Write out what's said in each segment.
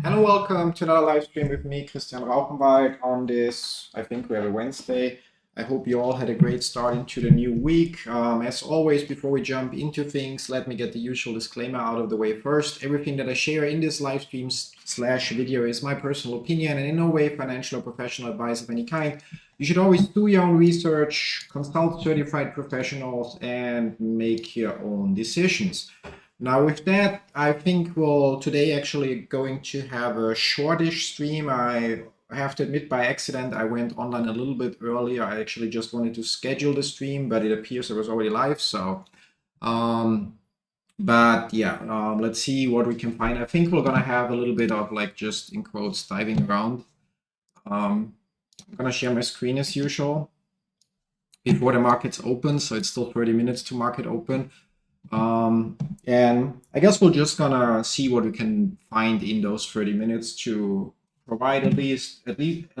Hello, welcome to another live stream with me, Christian Rauchenwald, on this, I think we have a Wednesday. I hope you all had a great start into the new week. As always, before we jump into things, let me get the usual disclaimer out of the way first. Everything that I share in this live stream / video is my personal opinion and in no way financial or professional advice of any kind. You should always do your own research, consult certified professionals, and make your own decisions. Now with that, I think we'll today actually going to have a shortish stream. I have to admit, by accident, I went online a little bit earlier. I actually just wanted to schedule the stream, but it appears it was already live. So, but yeah, let's see what we can find. I think we're gonna have a little bit of like just in quotes diving around. I'm gonna share my screen as usual before the markets open. So it's still 30 minutes to market open. And I guess we're just gonna see what we can find in those 30 minutes to provide at least a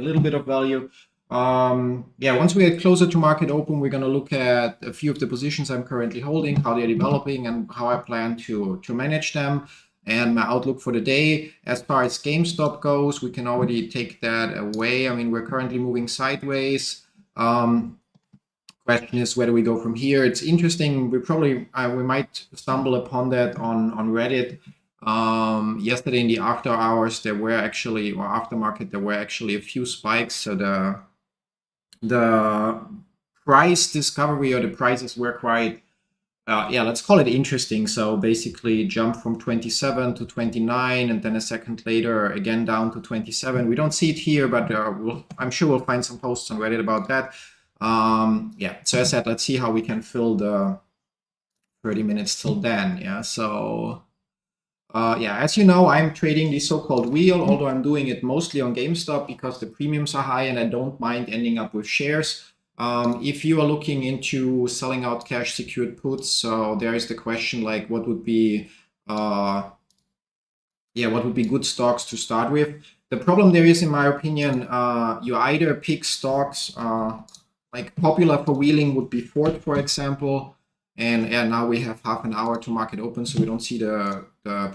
little bit of value. Yeah, once we get closer to market open, we're gonna look at a few of the positions I'm currently holding, how they're developing, and how I plan to manage them, and my outlook for the day. As far as GameStop goes, we can already take that away. I mean, we're currently moving sideways. Question is, where do we go from here? It's interesting. We might stumble upon that on Reddit. Yesterday in the after hours, there were actually, or aftermarket, there were actually a few spikes. So the price discovery, or the prices were quite, yeah, let's call it interesting. So basically jump from 27 to 29, and then a second later again down to 27. We don't see it here, but I'm sure we'll find some posts on Reddit about that. Yeah, so as I said, let's see how we can fill the 30 minutes till then. Yeah, so yeah, as you know, I'm trading the so-called wheel, although I'm doing it mostly on GameStop because the premiums are high and I don't mind ending up with shares. If you are looking into selling out cash secured puts, so there is the question like what would be yeah, what would be good stocks to start with. The problem there is, in my opinion, you either pick stocks like popular for wheeling would be Ford, for example, and now we have half an hour to market open, so we don't see the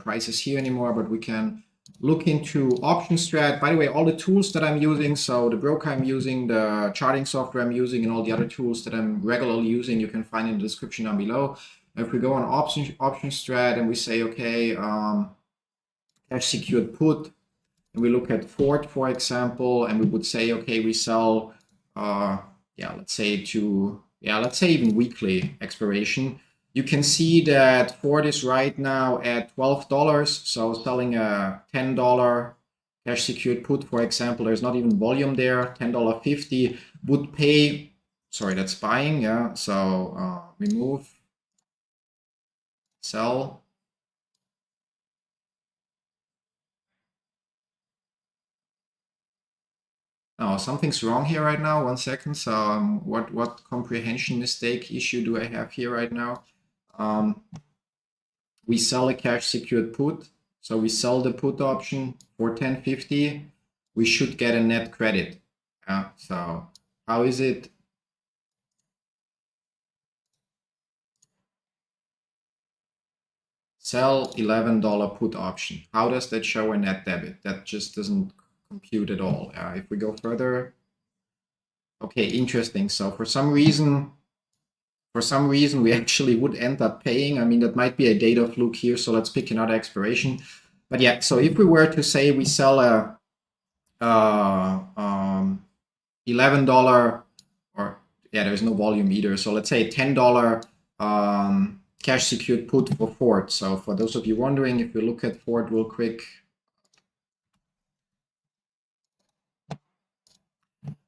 prices here anymore, but we can look into option strat. By the way, all the tools that I'm using, so the broker I'm using, the charting software I'm using, and all the other tools that I'm regularly using, you can find in the description down below. If we go on option strat and we say, okay, cash secured put, and we look at Ford, for example, and we would say, okay, we sell yeah, let's say even weekly expiration. You can see that Ford is right now at $12. So selling a $10 cash secured put, for example, there's not even volume there. $10.50 would pay. Sorry, that's buying. Yeah. So remove, sell. Oh, something's wrong here right now. 1 second. So what comprehension mistake issue do I have here right now? We sell a cash secured put. So we sell the put option for $10.50. We should get a net credit. Yeah. So how is it? Sell $11 put option. How does that show a net debit? That just doesn't compute at all. If we go further, okay, interesting. So for some reason we actually would end up paying. I mean, that might be a data fluke here, so let's pick another expiration. But yeah, so if we were to say we sell a $11, or yeah, there's no volume either, so let's say $10 cash secured put for Ford. So for those of you wondering, if we look at Ford real quick,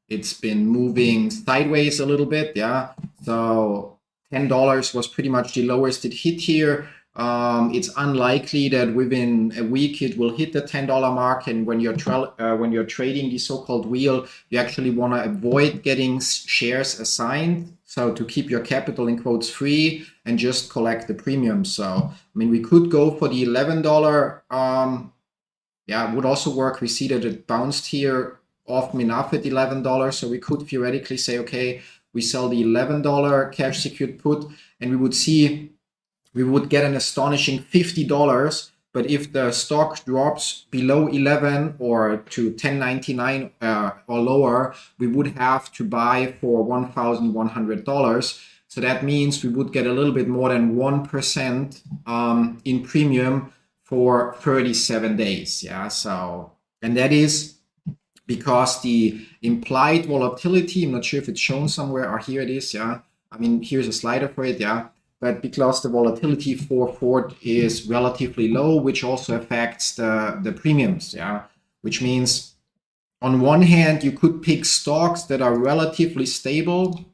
it's been moving sideways a little bit. Yeah, so $10 was pretty much the lowest it hit here. It's unlikely that within a week it will hit the $10 mark. And when you're trading the so-called wheel, you actually want to avoid getting shares assigned. So to keep your capital in quotes free and just collect the premium. So I mean, we could go for the $11. Yeah, it would also work. We see that it bounced here often enough at $11, so we could theoretically say, okay, we sell the $11 cash secured put, and we would get an astonishing $50 But if the stock drops below 11 or to 10.99 or lower, we would have to buy for $1,100. So that means we would get a little bit more than 1% in premium for 37 days. Yeah, so, and that is because the implied volatility, I'm not sure if it's shown somewhere, or here it is. Yeah, I mean, here's a slider for it. Yeah, but because the volatility for Ford is relatively low, which also affects the premiums. Yeah, which means on one hand, you could pick stocks that are relatively stable,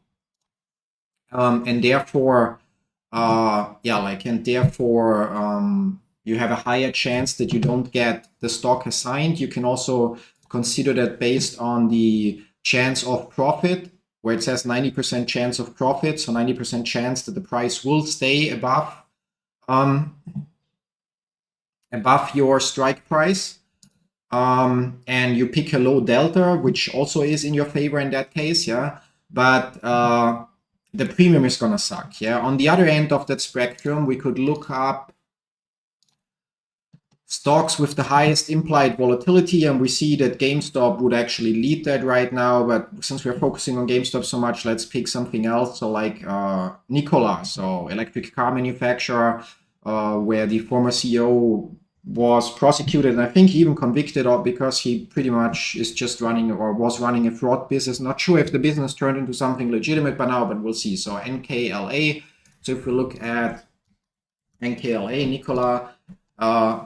and therefore, you have a higher chance that you don't get the stock assigned. You can also consider that based on the chance of profit, where it says 90% chance of profit, so 90% chance that the price will stay above your strike price. And you pick a low delta, which also is in your favor in that case, yeah. But the premium is gonna suck, yeah. On the other end of that spectrum, we could look up stocks with the highest implied volatility, and we see that GameStop would actually lead that right now. But since we're focusing on GameStop so much, let's pick something else. So like Nikola, so electric car manufacturer, where the former CEO was prosecuted and I think even convicted of, because he pretty much is just running or was running a fraud business. Not sure if the business turned into something legitimate by now, but we'll see. So NKLA. So if we look at NKLA, Nikola,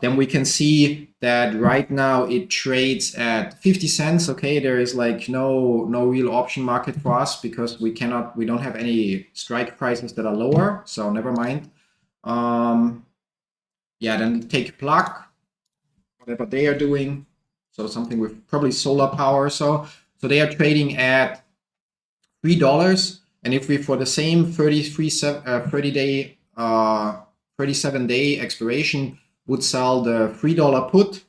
then we can see that right now it trades at 50 cents. Okay, there is like no real option market for us because we don't have any strike prices that are lower. So never mind. Yeah, then take Plug, whatever they are doing. So something with probably solar power. So they are trading at $3. And if we, for the same 37-day expiration, would sell the $3 put,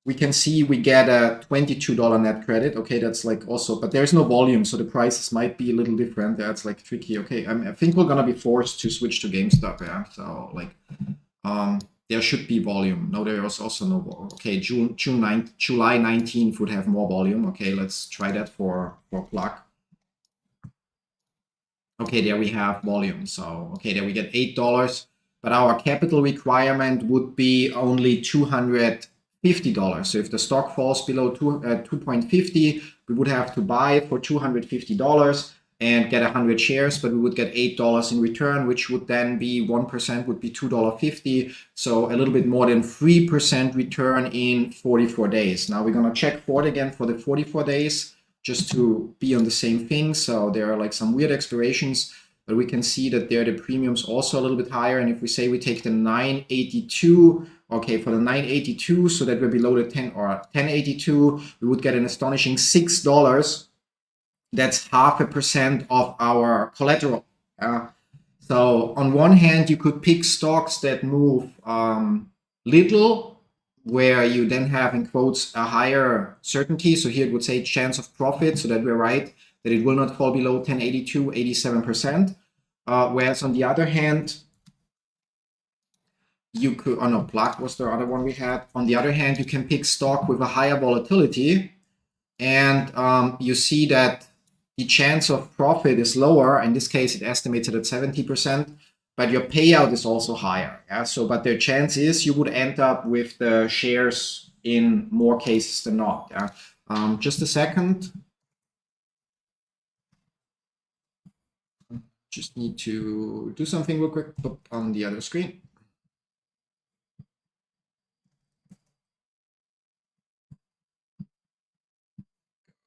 we can see we get a $22 net credit. Okay, that's like also, but there's no volume, so the prices might be a little different. That's like tricky. Okay, I think we're gonna be forced to switch to GameStop. Yeah, so like there should be volume. No, there is also no volume. Okay, July 19th would have more volume. Okay, let's try that for Plug. Okay, there we have volume. So okay, there we get $8, but our capital requirement would be only $250. So if the stock falls below 2.50, we would have to buy for $250 and get 100 shares, but we would get $8 in return, which would then be 1% would be $2.50. So a little bit more than 3% return in 44 days. Now we're gonna check Ford again for the 44 days just to be on the same thing. So there are like some weird expirations, but we can see that there the premium's also a little bit higher. And if we say we take the 982, okay, for the 982, so that we're below the 10 or 1082, we would get an astonishing $6. That's 0.5% of our collateral. So on one hand, you could pick stocks that move little, where you then have in quotes a higher certainty. So here it would say chance of profit, so that we're right that it will not fall below 1082, 87%. Whereas on the other hand, you could, oh no, Plug was the other one we had. On the other hand, you can pick stock with a higher volatility, and you see that the chance of profit is lower. In this case, it estimates it at 70%, but your payout is also higher. Yeah? So, but the chance is you would end up with the shares in more cases than not. Yeah? Just a second. Just need to do something real quick on the other screen.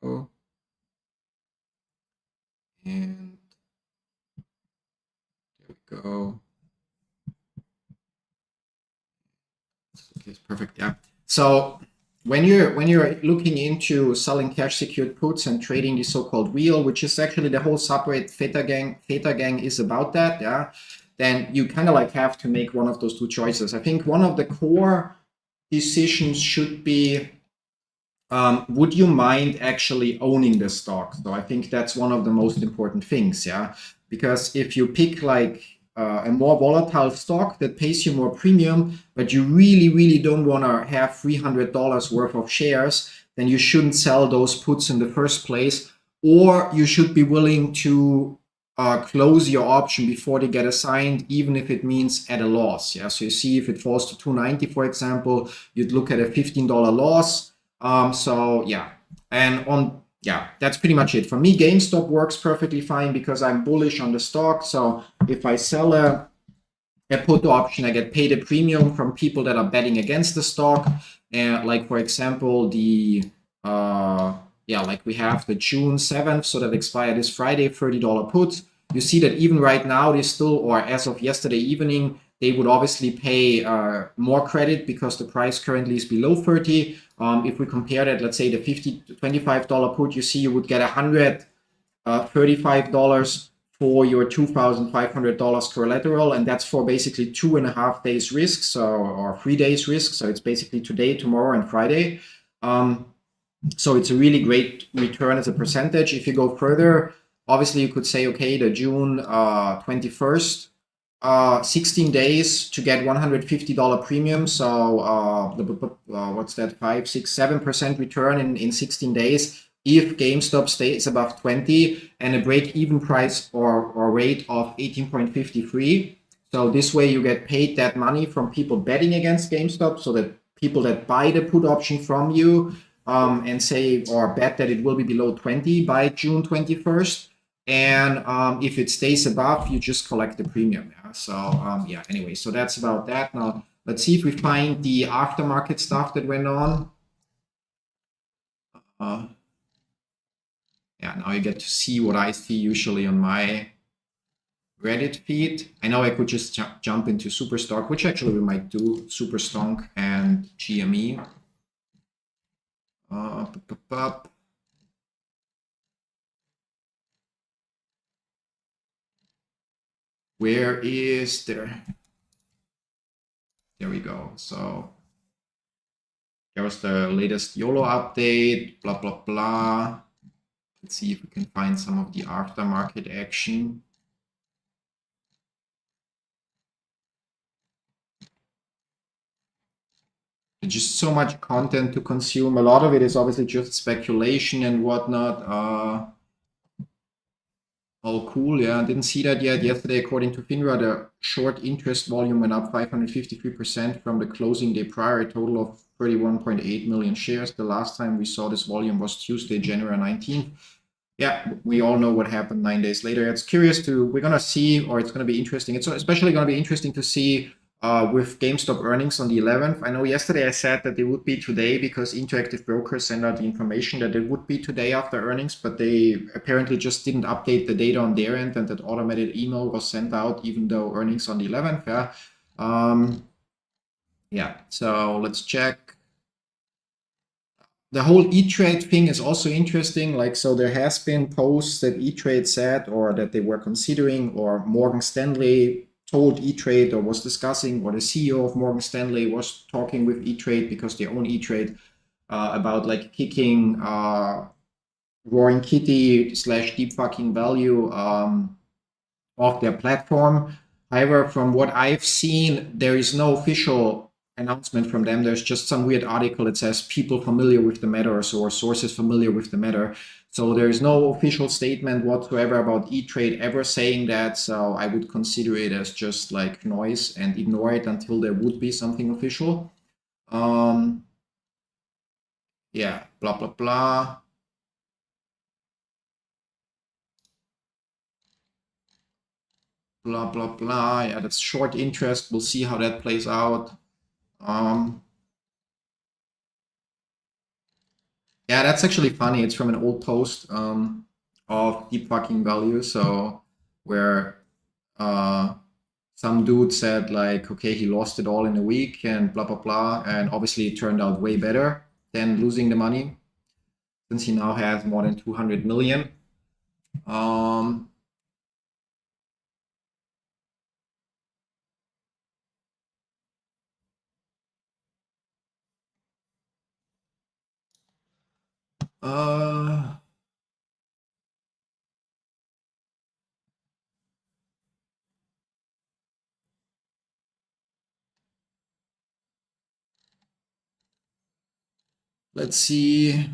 Oh. And there we go. Okay, it's perfect. Yeah. So when you're looking into selling cash secured puts and trading the so-called wheel, which is actually the whole subreddit Theta Gang is about that. Yeah. Then you kind of like have to make one of those two choices. I think one of the core decisions should be, would you mind actually owning the stock? So I think that's one of the most important things, yeah. Because if you pick like a more volatile stock that pays you more premium, but you really don't want to have $300 worth of shares, then you shouldn't sell those puts in the first place, or you should be willing to close your option before they get assigned, even if it means at a loss. Yeah, so you see if it falls to 290, for example, you'd look at a $15 loss. So yeah, and on yeah, that's pretty much it. For me, GameStop works perfectly fine because I'm bullish on the stock. So if I sell a put option, I get paid a premium from people that are betting against the stock. And like for example, the like we have the June 7th, so that expired this Friday, $30 put. You see that even right now, they still, or as of yesterday evening, they would obviously pay more credit because the price currently is below 30. If we compare that, let's say the $25 put, you see you would get $135 for your $2,500 collateral, and that's for basically 2.5 days risk, so or 3 days risk. So it's basically today, tomorrow, and Friday. So it's a really great return as a percentage. If you go further, obviously you could say, okay, the June 21st, 16 days to get $150 premium. So what's that? 5, 6, 7% return in 16 days. If GameStop stays above 20 and a break-even price or rate of 18.53. So this way you get paid that money from people betting against GameStop, so that people that buy the put option from you and say or bet that it will be below 20 by June 21st. And if it stays above, you just collect the premium. Yeah? So anyway, so that's about that. Now let's see if we find the aftermarket stuff that went on. Now you get to see what I see usually on my Reddit feed. I know I could just jump into Superstock, which actually we might do, Superstock and GME. Where is there? There we go. So there was the latest YOLO update, blah, blah, blah. Let's see if we can find some of the aftermarket action. There's just so much content to consume. A lot of it is obviously just speculation and whatnot. Oh, cool. Yeah, I didn't see that yet. Yesterday, according to FINRA, the short interest volume went up 553% from the closing day prior, a total of 31.8 million shares. The last time we saw this volume was Tuesday, January 19th. Yeah, we all know what happened 9 days later. It's curious we're going to see, or it's going to be interesting. It's especially going to be interesting to see with GameStop earnings on the 11th. I know yesterday I said that they would be today because Interactive Brokers sent out the information that it would be today after earnings, but they apparently just didn't update the data on their end, and that automated email was sent out even though earnings on the 11th. So let's check. The whole E-Trade thing is also interesting. Like, so there has been posts that E-Trade said, or that they were considering, or Morgan Stanley told E-Trade or was discussing, or the CEO of Morgan Stanley was talking with E-Trade because they own E-Trade about like kicking Roaring Kitty / Deep Fucking Value off their platform. However, from what I've seen, there is no official announcement from them. There's just some weird article that says people familiar with the matter, or sources familiar with the matter. So there is no official statement whatsoever about E-Trade ever saying that. So I would consider it as just like noise and ignore it until there would be something official. Blah, blah, blah. Blah, blah, blah. Yeah, that's short interest. We'll see how that plays out. Yeah, that's actually funny. It's from an old post of Deep Fucking Value. So where some dude said like, okay, he lost it all in a week and blah, blah, blah. And obviously it turned out way better than losing the money, since he now has more than 200 million. Let's see.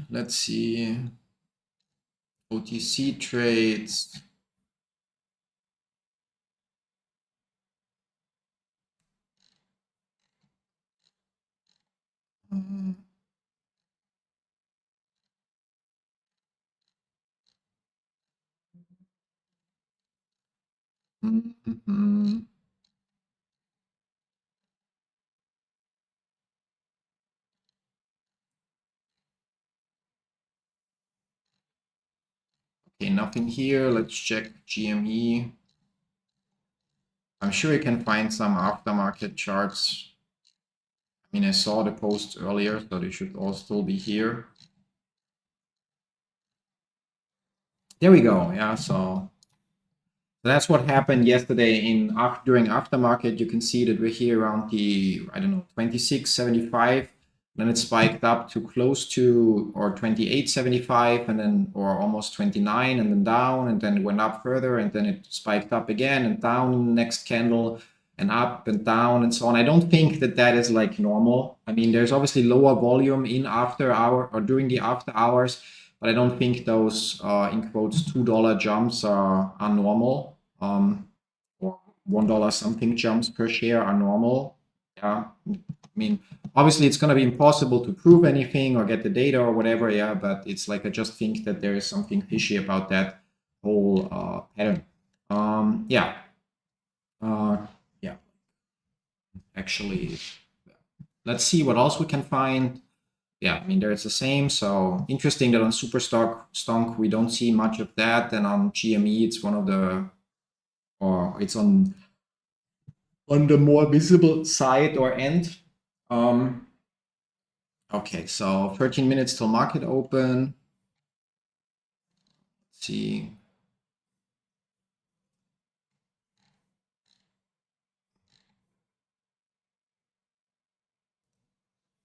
OTC trades. Mm-hmm. Okay, nothing here. Let's check GME. I'm sure you can find some aftermarket charts. I mean, I saw the post earlier, so they should all still be here. There we go. Yeah, so that's what happened yesterday during aftermarket. You can see that we're here around the, I don't know, 26.75. Then it spiked up to close to or 28.75 and then or almost 29 and then down and then it went up further and then it spiked up again and down in the next candle and up and down and so on. I don't think that that is like normal. I mean, there's obviously lower volume in after hour or during the after hours, but I don't think those in quotes $2 jumps are normal, or $1 something jumps per share are normal. Yeah, I mean, obviously it's going to be impossible to prove anything or get the data or whatever. Yeah, but it's like I just think that there is something fishy about that whole pattern. Yeah, yeah. Actually, let's see what else we can find. Yeah, I mean, there's the same. So interesting that on Superstonk we don't see much of that. And on GME, it's one of the, or it's on the more visible side or end. Okay, so 13 minutes till market open. Let's see.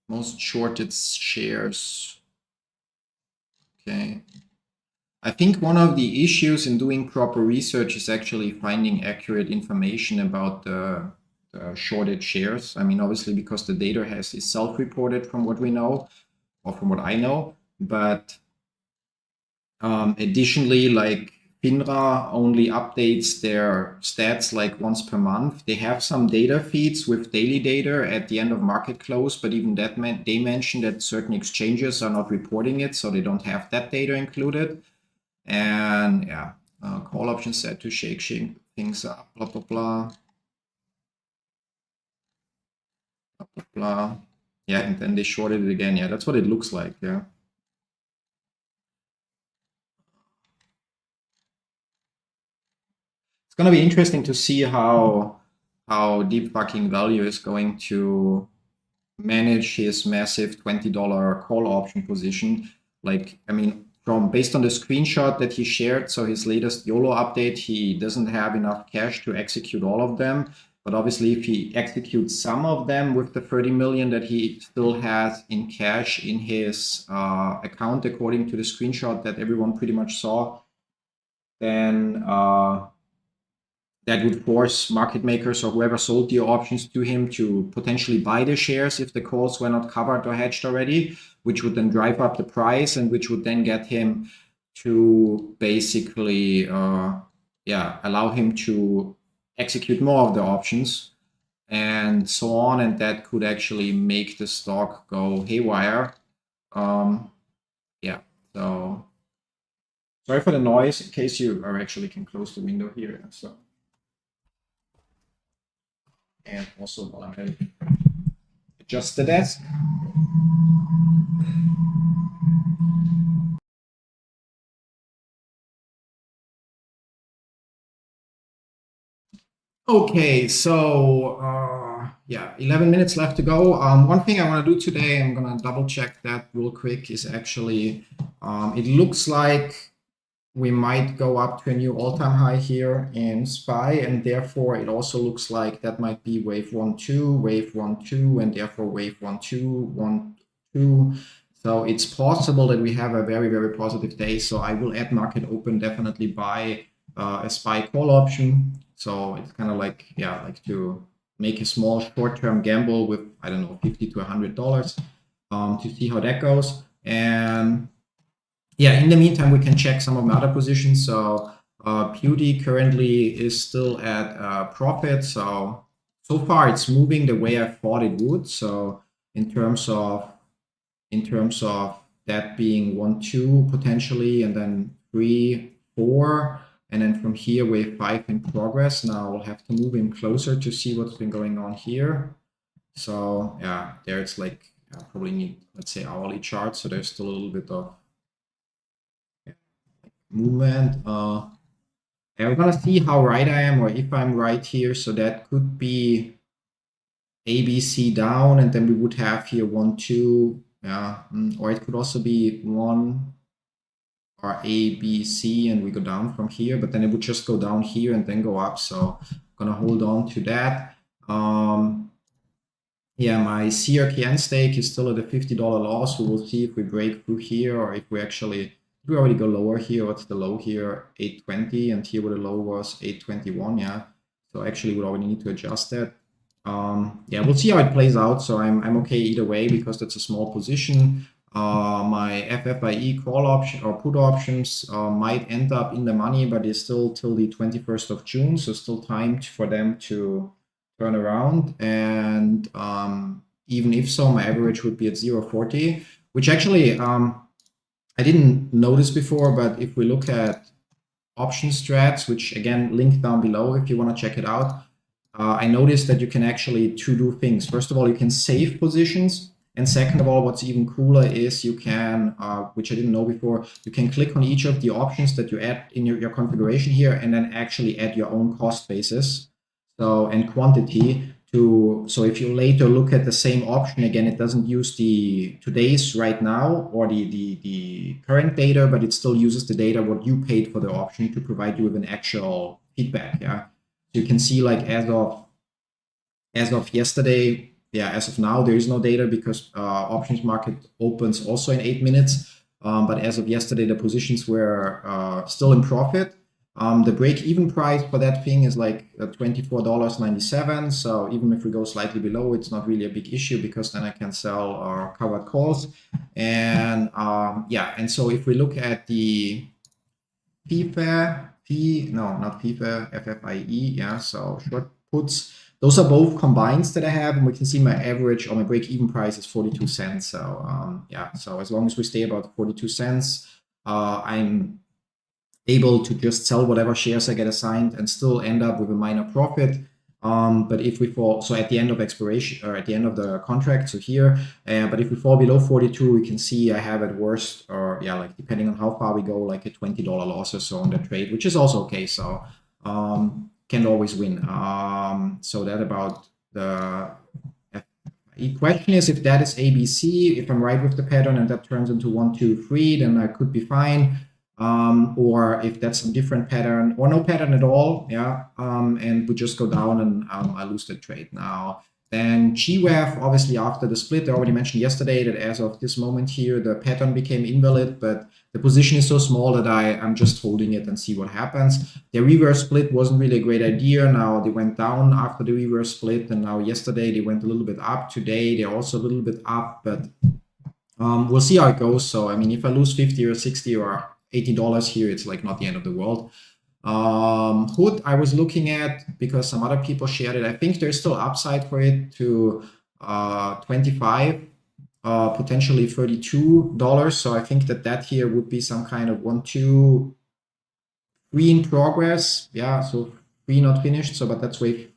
Most shorted shares. Okay. I think one of the issues in doing proper research is actually finding accurate information about the shorted shares. I mean, obviously, because the data is self-reported from what we know, or from what I know. But additionally, like FINRA only updates their stats like once per month. They have some data feeds with daily data at the end of market close, but even that they mentioned that certain exchanges are not reporting it, so they don't have that data included. And yeah, call option set to shake things up, blah, blah, blah. Blah, blah, blah. Yeah, and then they shorted it again. Yeah, that's what it looks like. Yeah. It's going to be interesting to see how Deep Fucking Value is going to manage his massive $20 call option position. Like, I mean, based on the screenshot that he shared, so his latest YOLO update, he doesn't have enough cash to execute all of them. But obviously, if he executes some of them with the 30 million that he still has in cash in his account, according to the screenshot that everyone pretty much saw, then that would force market makers or whoever sold the options to him to potentially buy the shares if the calls were not covered or hedged already, which would then drive up the price and which would then get him to basically, allow him to execute more of the options and so on. And that could actually make the stock go haywire. Yeah, so sorry for the noise in case you are actually can close the window here. So. And also while I adjust the desk. Okay, so 11 minutes left to go. One thing I want to do today, I'm going to double check that real quick, is actually, it looks like we might go up to a new all-time high here in SPY, and therefore it also looks like that might be wave 1, 2, wave 1, 2, and therefore wave 1, 2, 1, 2. So it's possible that we have a very, very positive day. So I will at market open definitely buy a SPY call option. So it's kind of like, like to make a small short-term gamble with, I don't know, $50 to $100. to see how that goes. And yeah, in the meantime, we can check some of my other positions. So Beauty currently is still at profit. So far it's moving the way I thought it would. So in terms of that being 1, 2 potentially, and then 3, 4, and then from here wave 5 in progress. Now we'll have to move in closer to see what's been going on here. So yeah, there it's like I probably need, let's say, hourly chart. So there's still a little bit of movement. Yeah, we're gonna see how right I am, or if I'm right here. So that could be ABC down, and then we would have here 1, 2. Yeah, or it could also be 1 or ABC, and we go down from here. But then it would just go down here and then go up. So I'm gonna hold on to that. Yeah, my CRKN stake is still at a $50 loss. We will see if we break through here, or if we actually, we already go lower here. What's the low here? 820, and here where the low was 821. Yeah, so actually we already need to adjust that. Yeah, we'll see how it plays out. So I'm okay either way because that's a small position. My FFIE call option or put options might end up in the money, but it's still till the 21st of June, so still time for them to turn around. And even if so, my average would be at 0.40, which actually I didn't notice before, but if we look at option strats, which again linked down below if you want to check it out, I noticed that you can actually do things. First of all, you can save positions. And second of all, what's even cooler is you can, which I didn't know before, you can click on each of the options that you add in your configuration here and then actually add your own cost basis. So, and quantity to, so if you later look at the same option, again, it doesn't use the today's right now or the current data, but it still uses the data what you paid for the option to provide you with an actual feedback. Yeah. So you can see like as of yesterday, yeah, as of now, there is no data because options market opens also in 8 minutes. But as of yesterday, the positions were still in profit. The break-even price for that thing is like $24.97. So even if we go slightly below, it's not really a big issue because then I can sell covered calls. And yeah, and so if we look at the FFIE, yeah, so short puts, those are both combines that I have, and we can see my average or my break-even price is 42 cents. So yeah, so as long as we stay about 42 cents, I'm able to just sell whatever shares I get assigned and still end up with a minor profit. But if we fall, so at the end of expiration or at the end of the contract, so here, but if we fall below 42, we can see I have at worst, or yeah, like depending on how far we go, like a $20 loss or so on the trade, which is also okay. So can't always win. So that about the question is if that is ABC, if I'm right with the pattern and that turns into 1, 2, 3, then I could be fine. Or if that's some different pattern or no pattern at all, yeah, and we just go down and I lose the trade. Now, then GWAF, obviously after the split, I already mentioned yesterday that as of this moment here, the pattern became invalid, but the position is so small that I'm just holding it and see what happens. The reverse split wasn't really a great idea. Now they went down after the reverse split, and now yesterday they went a little bit up. Today they're also a little bit up, but we'll see how it goes. So, I mean, if I lose 50 or 60 or $80 here, it's like not the end of the world. Hood I was looking at because some other people shared it. I think there's still upside for it to 25, potentially $32. So I think that here would be some kind of 1, 2, 3 in progress. Yeah, so 3 not finished. So, but that's wave,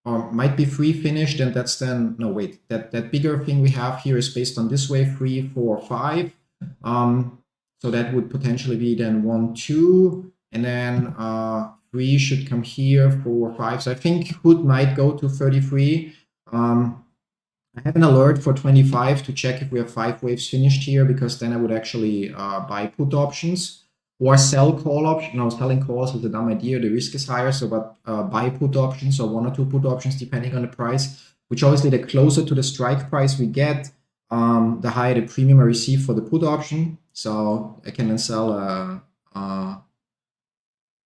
or might be 3 finished, and that's then, no, wait, that bigger thing we have here is based on this wave 3, 4, 5. So that would potentially be then 1, 2, and then 3 should come here, 4, 5. So I think Hood might go to 33. I have an alert for 25 to check if we have 5 waves finished here, because then I would actually buy put options or sell call options. No, selling calls is a dumb idea. The risk is higher. So, but buy put options or 1 or 2 put options depending on the price. Which obviously the closer to the strike price we get, the higher the premium I receive for the put option. So I can then sell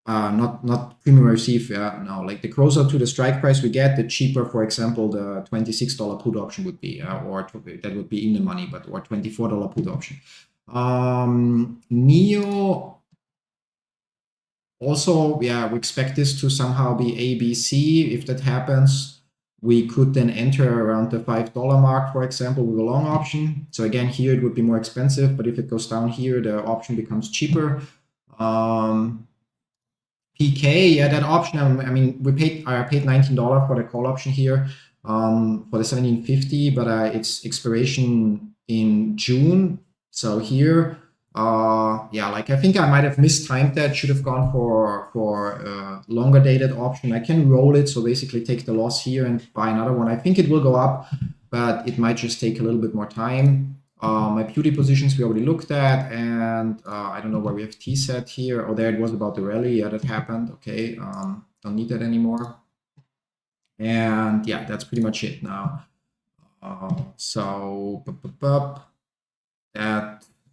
not premium receive. No, like the closer to the strike price we get, the cheaper, for example, the $26 put option would be, or that would be in the money, but or $24 put option. NEO also, yeah, we expect this to somehow be ABC. If that happens, we could then enter around the $5 mark, for example, with a long option. So again, here it would be more expensive, but if it goes down here, the option becomes cheaper. PK, yeah, that option. I mean, I paid $19 for the call option here for the 1750, but its expiration in June. So here, yeah, like I think I might have mistimed that. Should have gone for longer dated option. I can roll it, so basically take the loss here and buy another one. I think it will go up, but it might just take a little bit more time. My beauty positions we already looked at, and I don't know where we have T set here. Oh, there it was about the rally. Yeah, that happened. Okay, don't need that anymore. And yeah, that's pretty much it now. So that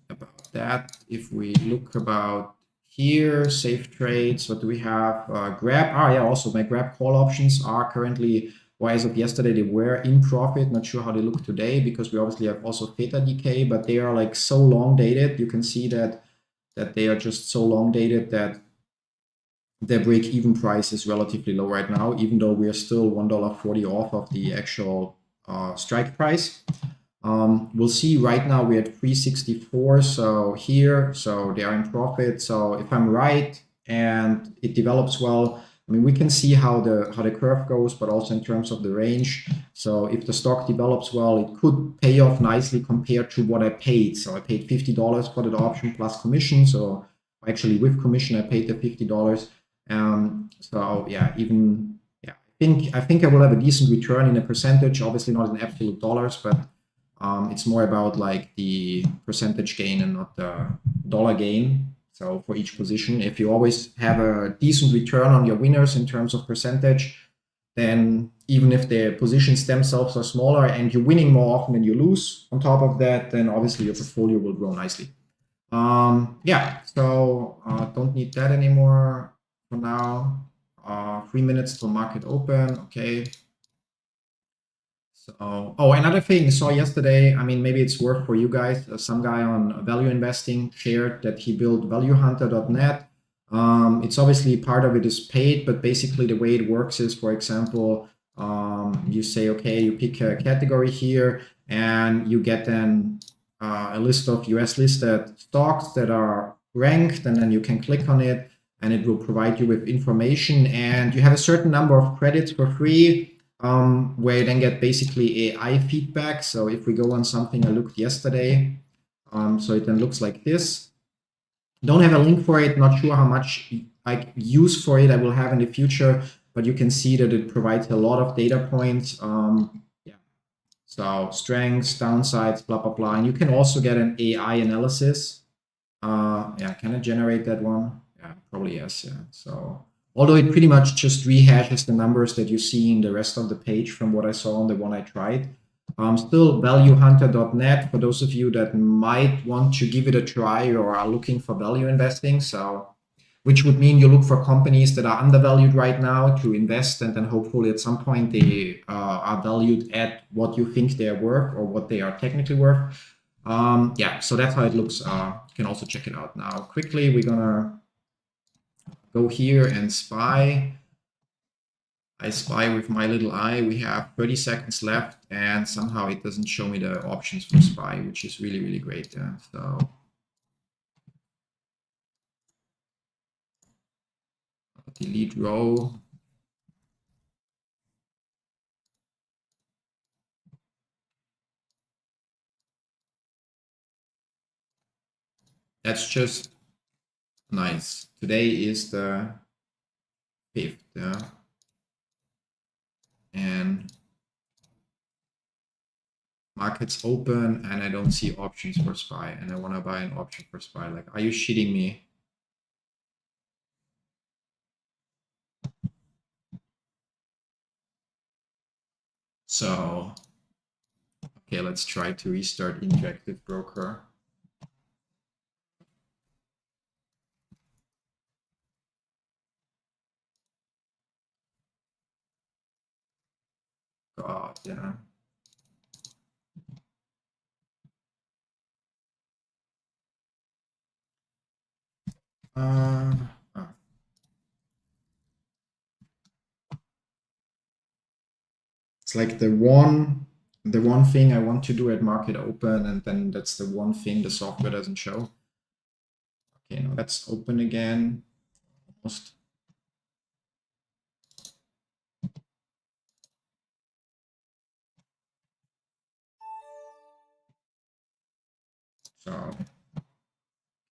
about that. If we look about here, safe trades. What do we have? Grab. Yeah, also my grab call options are currently. Why as of yesterday they were in profit. Not sure how they look today because we obviously have also theta decay, but they are like so long dated. You can see that they are just so long dated that their break-even price is relatively low right now, even though we are still $1.40 off of the actual strike price. We'll see right now we're at 364, so here, so they are in profit. So if I'm right and it develops well, I mean, we can see how the curve goes, but also in terms of the range. So if the stock develops well, it could pay off nicely compared to what I paid. So I paid $50 for the option plus commission. So actually with commission, I paid the $50. So yeah, even yeah, I think I will have a decent return in a percentage. Obviously not in absolute dollars, but it's more about like the percentage gain and not the dollar gain. So for each position, if you always have a decent return on your winners in terms of percentage, then even if the positions themselves are smaller and you're winning more often than you lose on top of that, then obviously your portfolio will grow nicely. Yeah, so don't need that anymore for now. 3 minutes till market open. Okay. So, oh, another thing I saw yesterday, I mean, maybe it's worth for you guys. Some guy on value investing shared that he built valuehunter.net. It's obviously part of it is paid, but basically the way it works is, for example, you say, okay, you pick a category here and you get then a list of US listed stocks that are ranked, and then you can click on it and it will provide you with information, and you have a certain number of credits for free. Where you then get basically AI feedback. So if we go on something I looked yesterday, so it then looks like this. Don't have a link for it, not sure how much use for it I will have in the future, but you can see that it provides a lot of data points. Yeah. So strengths, downsides, blah, blah, blah. And you can also get an AI analysis. Yeah, can I generate that one? Yeah, probably yes. Yeah. So although it pretty much just rehashes the numbers that you see in the rest of the page from what I saw on the one I tried. Still valuehunter.net for those of you that might want to give it a try or are looking for value investing. So, which would mean you look for companies that are undervalued right now to invest, and then hopefully at some point they are valued at what you think they're worth or what they are technically worth. Yeah, so that's how it looks. You can also check it out now. Quickly, we're gonna go here and spy. I spy with my little eye. We have 30 seconds left, and somehow it doesn't show me the options for spy, which is really, really great. Yeah. So delete row. That's just nice. Today is the 5th. Yeah. And market's open and I don't see options for SPY, and I want to buy an option for SPY. Like, are you shitting me? So, okay, let's try to restart Interactive Broker. Yeah. It's like the one thing I want to do at market open, and then that's the one thing the software doesn't show. Okay, now let's open again. Almost. So,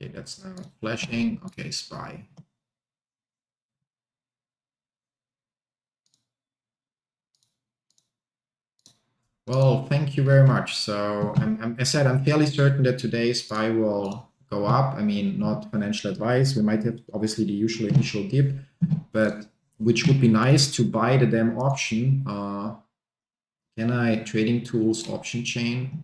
okay, that's now flashing. Okay, SPY. Well, thank you very much. So I said I'm fairly certain that today SPY will go up. I mean, not financial advice. We might have obviously the usual initial dip, but which would be nice to buy the damn option. Can I trading tools option chain?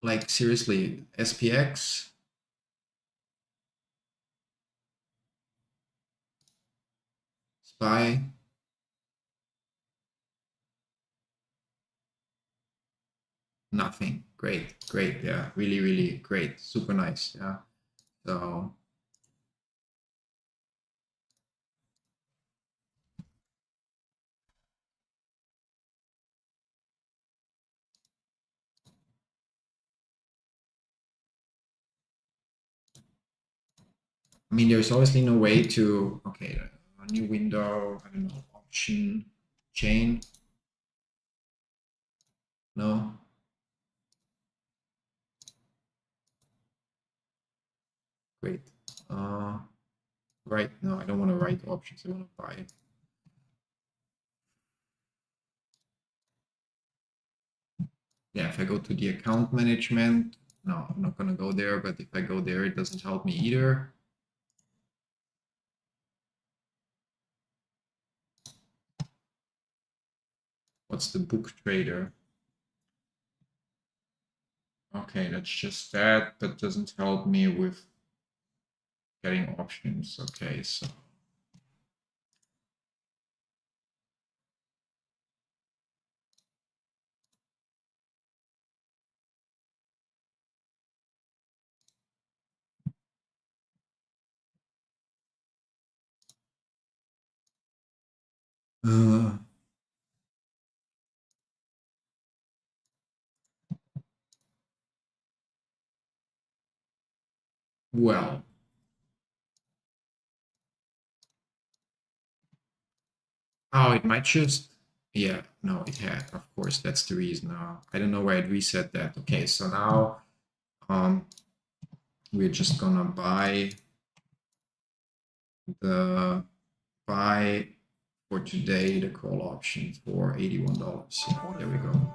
Like seriously, SPX? SPY? Nothing. Great, great. Yeah, really, really great. Super nice. Yeah. So I mean, there's obviously no way to, okay, a new window, I don't know, option chain. No. Great. Right. No, I don't want to write options. I want to buy it. Yeah, if I go to the account management, no, I'm not going to go there. But if I go there, it doesn't help me either. What's the book trader? Okay, that's just that. That doesn't help me with getting options. Okay, so. Well. Oh, it might just, yeah, no, it had, of course, that's the reason. I don't know why it reset that. Okay, so now we're just gonna buy for today the call option for $81. Yeah, there we go.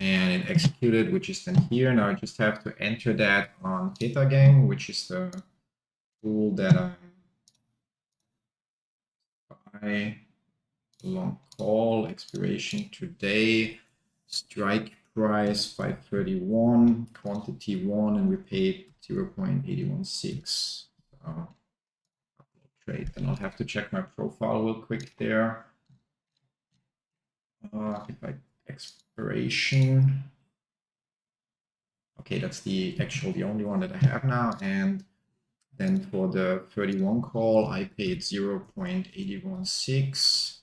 And it executed, which is then here. Now I just have to enter that on Theta Gang, which is the tool that I'm buy long call expiration today, strike price 531, quantity 1, and we paid 0.816. Trade. Then I'll have to check my profile real quick there. If I expiration, okay, that's the only one that I have now. And then for the 31 call, I paid 0.816.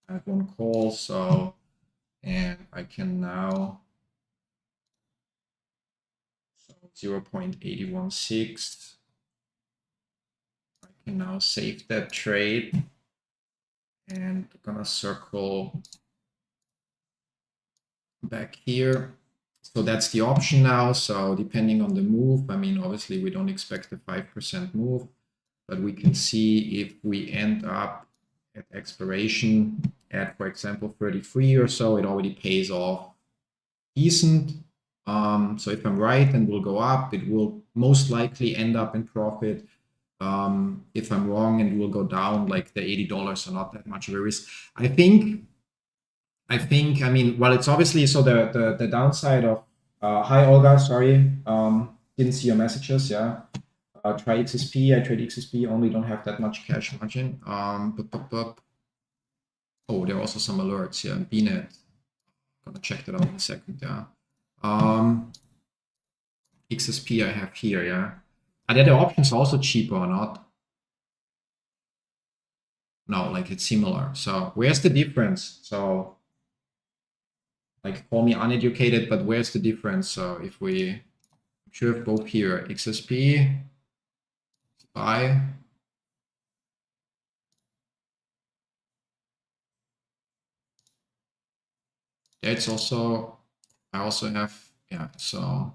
I have one call, so, and I can now, so 0.816. I can now save that trade and I'm gonna circle back here. So that's the option now. So depending on the move, I mean, obviously we don't expect a 5% move, but we can see if we end up at expiration at, for example, 33 or so, it already pays off decent. So if I'm right, then we'll go up. It will most likely end up in profit. If I'm wrong and it will go down, like the $80 are not that much of a risk. I mean, well, it's obviously, so the downside of, hi Olga, sorry, didn't see your messages, yeah. Try XSP, I trade XSP, only don't have that much cash margin. Oh, there are also some alerts here, BNet. Gonna check that out in a second, yeah. XSP I have here, yeah. Are the options also cheaper or not? No, like it's similar. So where's the difference? So like, call me uneducated, but where's the difference? So if we should have both here, XSP, buy. That's also, I also have, yeah, so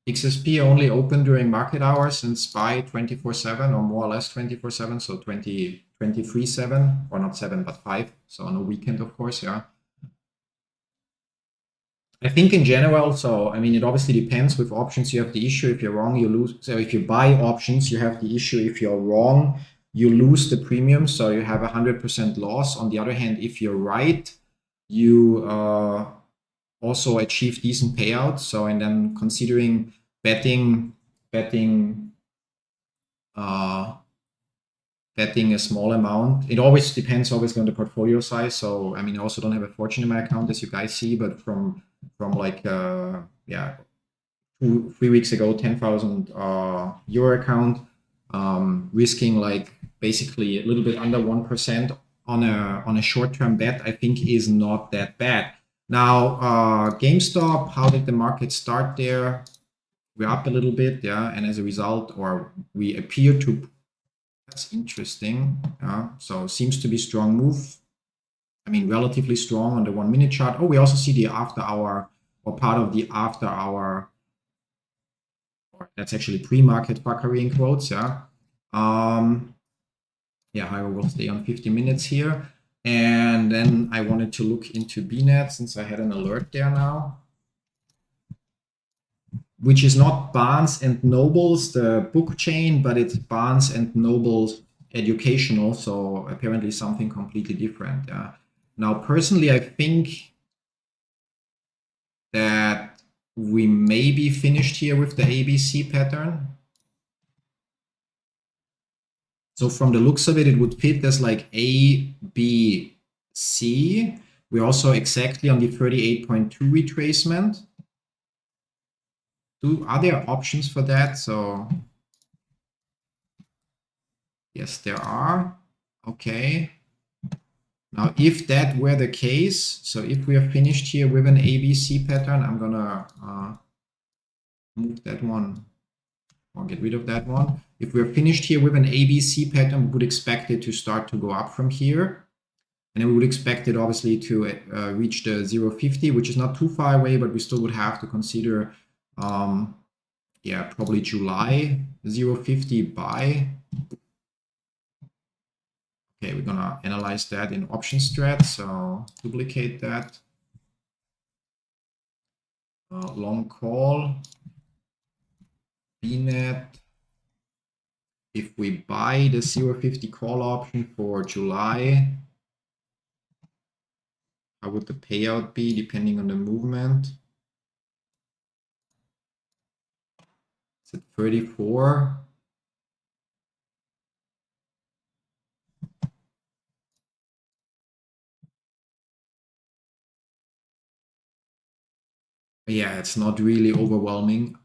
XSP only open during market hours and SPY 24/7 or more or less 24/7, so 23/7, or not 7 but 5, so on a weekend, of course, yeah. I think in general, so I mean, it obviously depends. With options, you have the issue if you're wrong, you lose. So if you buy options, you have the issue if you're wrong, you lose the premium, so you have 100% loss. On the other hand, if you're right, you also achieve decent payouts. So, and then considering betting a small amount, it always depends obviously on the portfolio size. So I mean, I also don't have a fortune in my account, as you guys see, but from like yeah, 3 weeks ago, 10,000 euro account, risking like basically a little bit under 1% on a short-term bet, I think is not that bad. Now, GameStop, how did the market start there? We're up a little bit, yeah, and as a result, or we appear to. That's interesting. Yeah, so seems to be strong move. I mean, relatively strong on the 1 minute chart. Oh, we also see the after hour, or part of the after hour. Or that's actually pre-market fuckery in quotes. Yeah. Yeah, I will stay on 50 minutes here. And then I wanted to look into BNet since I had an alert there now, which is not Barnes and Noble's, the book chain, but it's Barnes and Noble's educational. So apparently something completely different. Yeah. Now, personally, I think that we may be finished here with the ABC pattern. So from the looks of it, it would fit as like A, B, C. We're also exactly on the 38.2 retracement. Are there options for that? So yes, there are. Okay. Now, if that were the case, so if we are finished here with an ABC pattern, I'm gonna move that one or get rid of that one. If we're finished here with an ABC pattern, we would expect it to start to go up from here. And then we would expect it obviously to reach the 0.50, which is not too far away, but we still would have to consider, yeah, probably July 0.50 buy. Okay, we're gonna analyze that in option strat. So duplicate that. Long call, BNet. If we buy the 0.50 call option for July, how would the payout be depending on the movement? Is it 34? Yeah, it's not really overwhelming.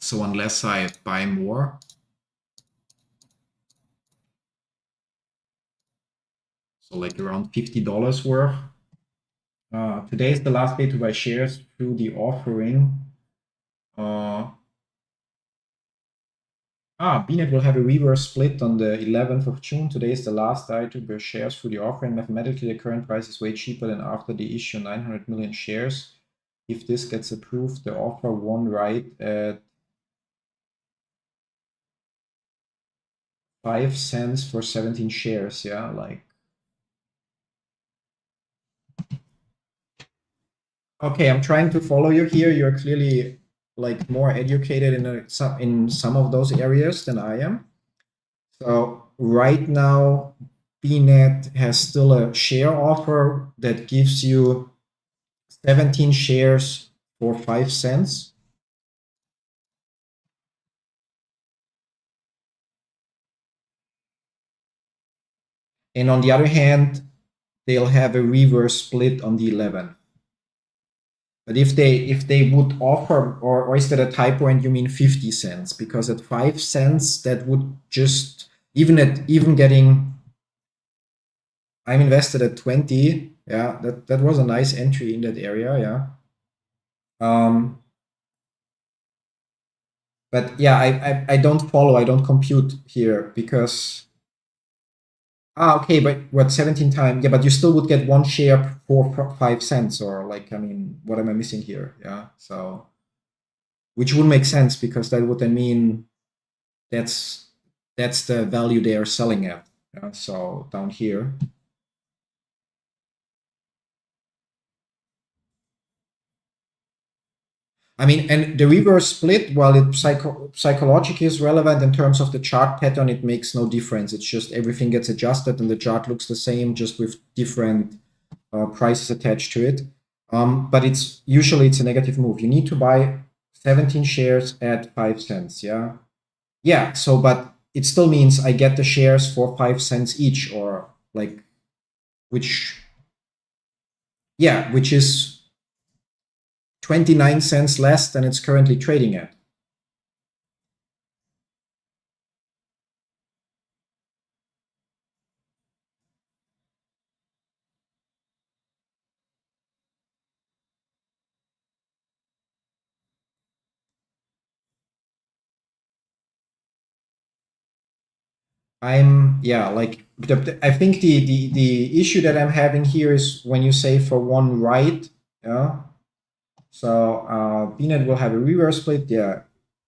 So unless I buy more, so like around $50 worth. Today is the last day to buy shares through the offering. BNet will have a reverse split on the 11th of June. Today is the last day to buy shares through the offering. Mathematically, the current price is way cheaper than after the issue 900 million shares. If this gets approved, the offer won right at 5 cents for 17 shares. Yeah, like Okay, I'm trying to follow you here. You're clearly like more educated in some of those areas than I am. So right now, BNet has still a share offer that gives you 17 shares for 5 cents. And on the other hand, they'll have a reverse split on the 11th. But if they would offer, or is that a typo and you mean 50 cents? Because at 5 cents, that would just, even getting, I'm invested at 20. Yeah, that was a nice entry in that area. Yeah. But yeah, I don't follow, I don't compute here because okay, but what 17 times? Yeah, but you still would get one share for 5 cents, or like, I mean, what am I missing here? Yeah, so which would make sense because that would then mean that's the value they are selling at. Yeah, so down here. I mean, and the reverse split, while it psychologically is relevant in terms of the chart pattern, it makes no difference. It's just everything gets adjusted and the chart looks the same, just with different prices attached to it. But it's usually a negative move. You need to buy 17 shares at 5 cents. Yeah. Yeah. So, but it still means I get the shares for 5 cents each, or like, which, yeah, which is 29 cents less than it's currently trading at. Yeah, like I think the issue that I'm having here is when you say for one right, yeah. So BNet will have a reverse split, yeah,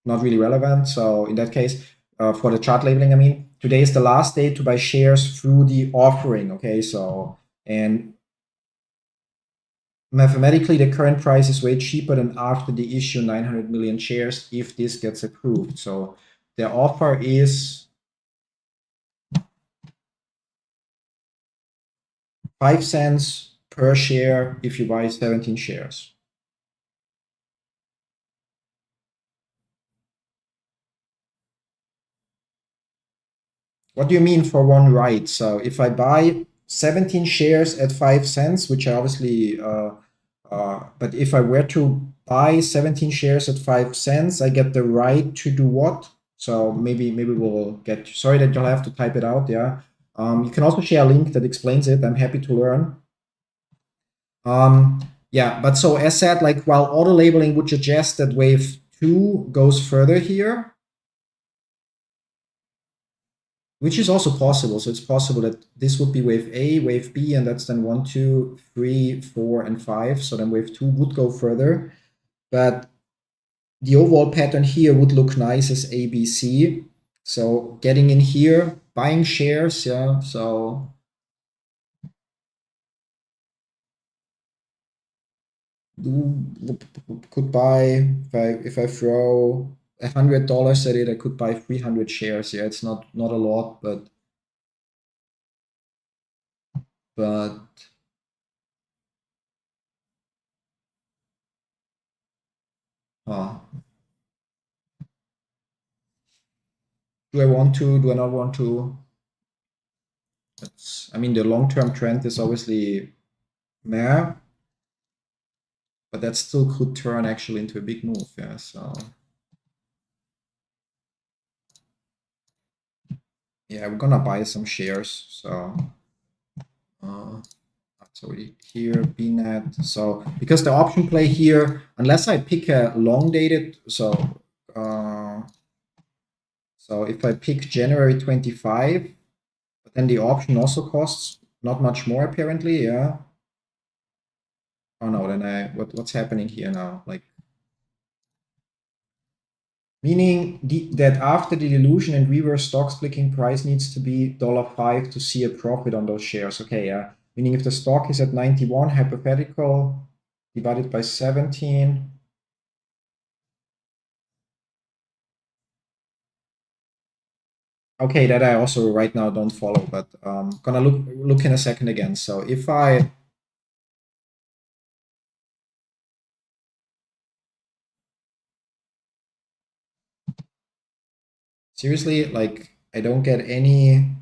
not really relevant. So in that case, for the chart labeling, I mean, today is the last day to buy shares through the offering. Okay, so and mathematically, the current price is way cheaper than after the issue 900 million shares if this gets approved. So the offer is 5 cents per share if you buy 17 shares. What do you mean for one right? So if I buy 17 shares at 5 cents, which I obviously, but if I were to buy 17 shares at 5 cents, I get the right to do what? So maybe we'll get, sorry that you'll have to type it out. Yeah. You can also share a link that explains it. I'm happy to learn. Yeah, but so as said, like while auto labeling would suggest that wave 2 goes further here, which is also possible. So it's possible that this would be wave A, wave B, and that's then 1, 2, 3, 4, and 5. So then wave 2 would go further. But the overall pattern here would look nice as A, B, C. So getting in here, buying shares, yeah. So could buy, if I throw $100 at it, I could buy 300 shares. Yeah, it's not a lot, but do I want to? Do I not want to? I mean, the long-term trend is obviously meh, but that still could turn actually into a big move. Yeah, so yeah, we're gonna buy some shares. So so here BNet. So because the option play here, unless I pick a long dated, so if I pick January 25, but then the option also costs not much more apparently. Yeah. Oh no, then what's happening here now? Like, meaning that after the dilution and reverse stock splitting, price needs to be $5 to see a profit on those shares. Okay, yeah. Meaning if the stock is at 91, hypothetical, divided by 17. Okay, that I also right now don't follow, but gonna look in a second again. So if I seriously, like, I don't get any.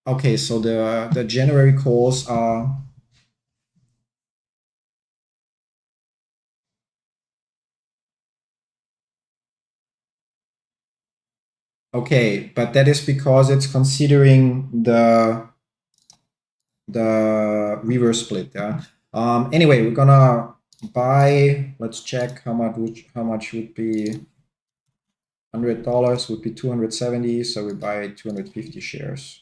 Okay, so the January calls are okay, but that is because it's considering the reverse split. Yeah. Anyway, we're gonna buy. Let's check how much would be $100 would be 270. So we buy 250 shares.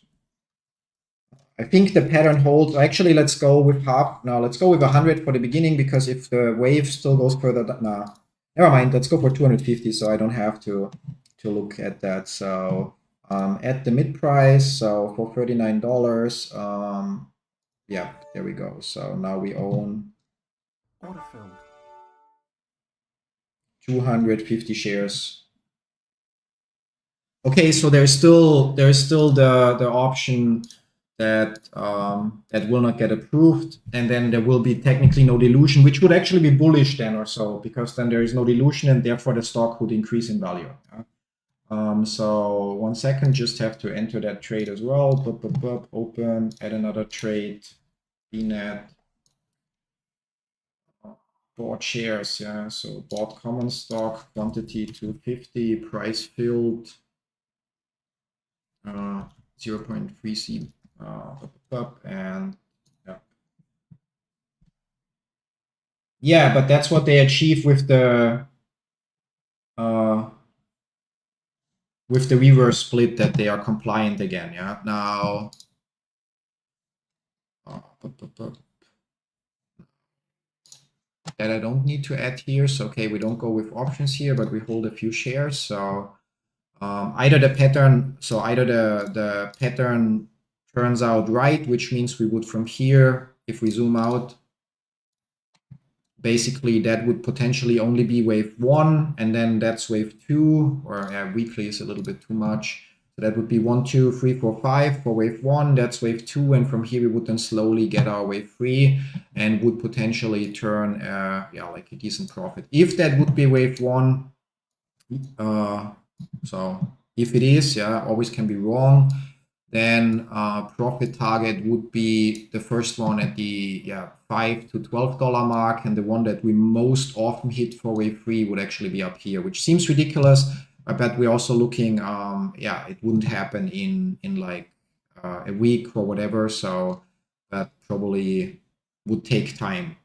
I think the pattern holds. Actually, let's go with half. No, let's go with 100 for the beginning, because if the wave still goes further, nah, never mind. Let's go for 250, so I don't have to look at that. So at the mid price, so for $39, yeah, there we go. So now we own 250 shares. Okay, so there's still the option that that will not get approved, and then there will be technically no dilution, which would actually be bullish then or so, because then there is no dilution and therefore the stock would increase in value. So 1 second, just have to enter that trade as well. Open, add another trade, BNet, bought shares, yeah. So bought common stock, quantity 250, price filled 0.3C, and yeah, but that's what they achieve with the reverse split, that they are compliant again. Yeah. Now, that I don't need to add here. So okay, we don't go with options here, but we hold a few shares. So either the pattern turns out right, which means we would from here, if we zoom out, basically that would potentially only be wave 1, and then that's wave 2, or yeah, weekly is a little bit too much. So that would be 1, 2, 3, 4, 5 for wave 1, that's wave 2, and from here we would then slowly get our wave 3 and would potentially turn yeah, like a decent profit. If that would be wave 1, so if it is, yeah, always can be wrong, then profit target would be the first one at the $5 to $12 mark, and the one that we most often hit for wave 3 would actually be up here, which seems ridiculous, but we're also looking, yeah, it wouldn't happen in like a week or whatever, so that probably would take time.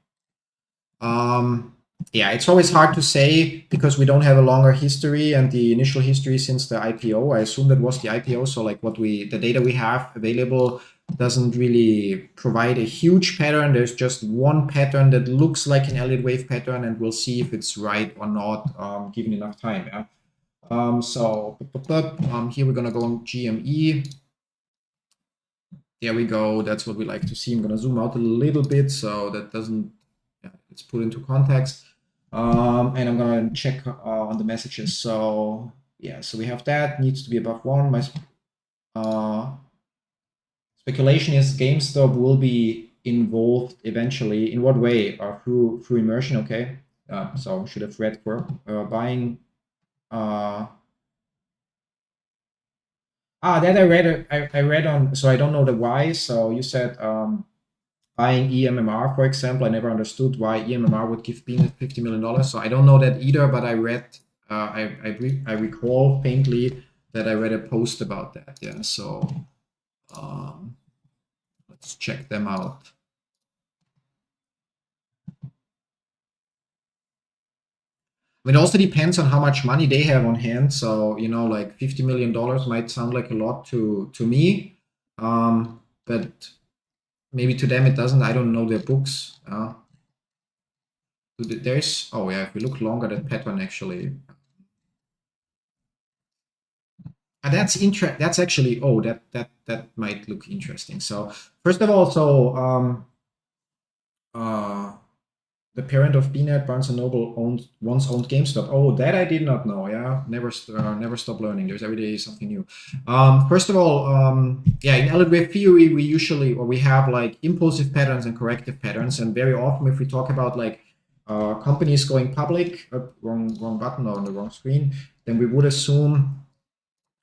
Yeah, it's always hard to say because we don't have a longer history, and the initial history since the IPO, I assume that was the IPO. So like the data we have available doesn't really provide a huge pattern. There's just one pattern that looks like an Elliott Wave pattern, and we'll see if it's right or not, given enough time. Yeah. So here we're gonna go on GME. There we go. That's what we like to see. I'm gonna zoom out a little bit so that doesn't. Yeah, let's put into context. And I'm gonna check on the messages. So yeah, so we have that needs to be above 1. My speculation is GameStop will be involved eventually. In what way? Through immersion. Okay. So should have read for buying. That I read on. So I don't know the why. So you said buying EMMR, for example. I never understood why EMMR would give $50 million. So I don't know that either, but I read, I recall faintly that I read a post about that. Yeah, so let's check them out. I mean, it also depends on how much money they have on hand. So, you know, like $50 million might sound like a lot to me, but maybe to them it doesn't. I don't know their books. There's, oh yeah, if we look longer, that pattern actually, That's That's actually, oh, that might look interesting. So first of all, so the parent of BNet, Barnes and Noble, once owned GameStop. Oh, that I did not know. Yeah, never stop learning. There's every day something new. First of all, yeah, in Elliott Wave Theory, we have like impulsive patterns and corrective patterns, and very often if we talk about like companies going public, wrong button or on the wrong screen, then we would assume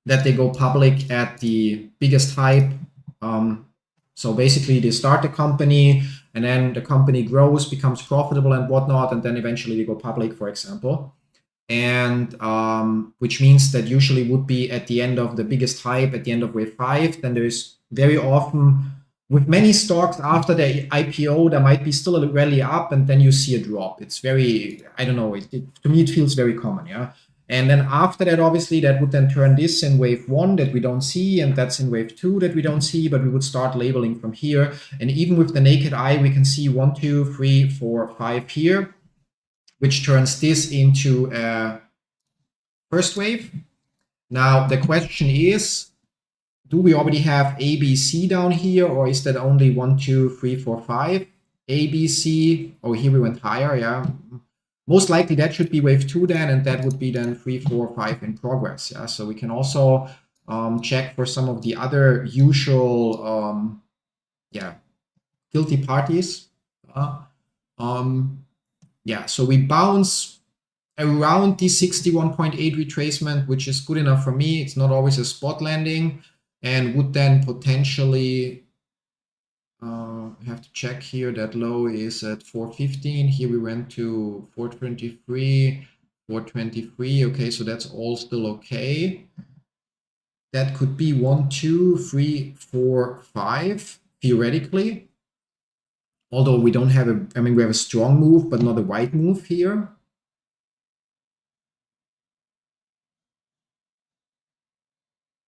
that they go public at the biggest hype. So basically, they start the company, and then the company grows, becomes profitable, and whatnot, and then eventually they go public, for example. And which means that usually would be at the end of the biggest hype, at the end of wave 5. Then there's very often, with many stocks after the IPO, there might be still a rally up, and then you see a drop. It's very, I don't know, to me it feels very common, yeah. And then after that, obviously, that would then turn this in wave 1 that we don't see, and that's in wave 2 that we don't see, but we would start labeling from here. And even with the naked eye, we can see 1, 2, 3, 4, 5 here, which turns this into a first wave. Now, the question is, do we already have A, B, C down here, or is that only 1, 2, 3, 4, 5? A, B, C. Oh, here we went higher, yeah. Most likely that should be wave 2 then, and that would be then 3, 4, 5 in progress. Yeah, so we can also check for some of the other usual, yeah, guilty parties. Yeah, so we bounce around the 61.8 retracement, which is good enough for me. It's not always a spot landing, and would then potentially I have to check here. That low is at 415. Here we went to 423, 423. Okay, so that's all still okay. That could be 1, 2, 3, 4, 5 theoretically. Although we don't have a, I mean, we have a strong move, but not a wide move here.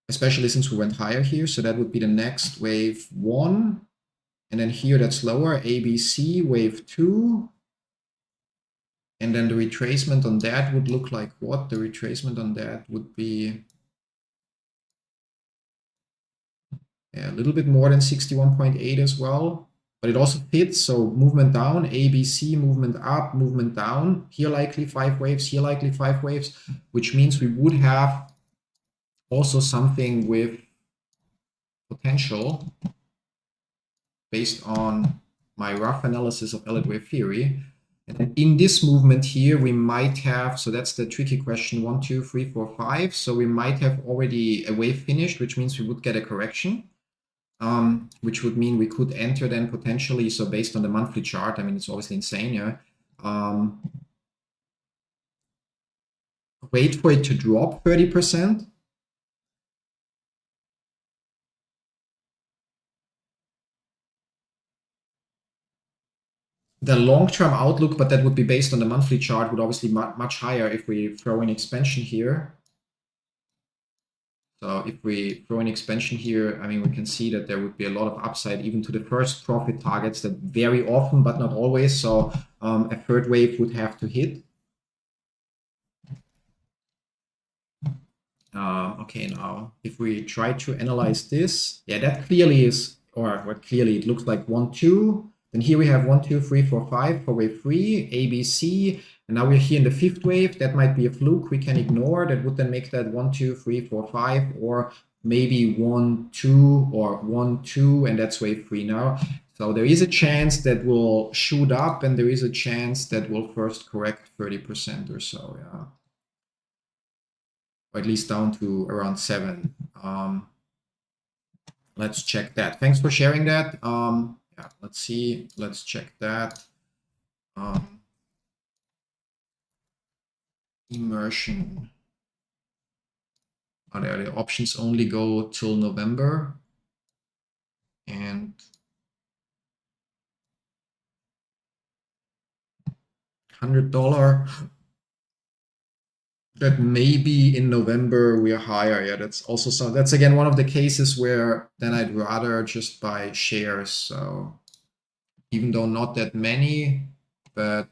Especially since we went higher here. So that would be the next wave 1. And then here that's lower, ABC, wave 2. And then the retracement on that would look like what? The retracement on that would be a little bit more than 61.8 as well. But it also fits, so movement down, ABC, movement up, movement down. Here likely 5 waves, here likely 5 waves, which means we would have also something with potential based on my rough analysis of Elliott Wave Theory. And then in this movement here, we might have, so that's the tricky question, 1, 2, 3, 4, 5. So we might have already a wave finished, which means we would get a correction, which would mean we could enter then potentially, so based on the monthly chart, I mean, it's obviously insane, yeah. Wait for it to drop 30%. The long-term outlook, but that would be based on the monthly chart, would obviously much higher if we throw in expansion here. So if we throw an expansion here, I mean, we can see that there would be a lot of upside even to the first profit targets that very often, but not always. So a third wave would have to hit. Okay, now if we try to analyze this, yeah, that clearly is, or clearly it looks like 1, 2. Then here we have 1, 2, 3, 4, 5 for wave 3, A, B, C. And now we're here in the 5th wave. That might be a fluke we can ignore. That would then make that 1, 2, 3, 4, 5, or maybe 1, 2, or 1, 2, and that's wave 3 now. So there is a chance that will shoot up, and there is a chance that will first correct 30% or so, yeah. Or at least down to around 7. Let's check that. Thanks for sharing that. Yeah, let's see. Let's check that. Immersion. Are there the options only go till November? And $100. That maybe in November we are higher. Yeah, that's also so. That's again one of the cases where then I'd rather just buy shares. So even though not that many, but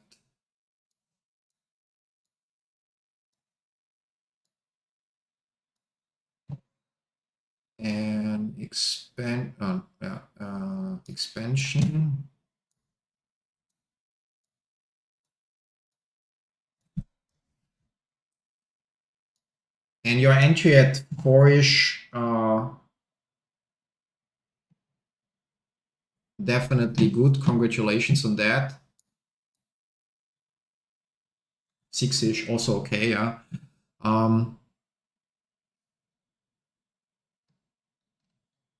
and expansion. And your entry at 4-ish, definitely good. Congratulations on that. 6-ish, also okay, yeah.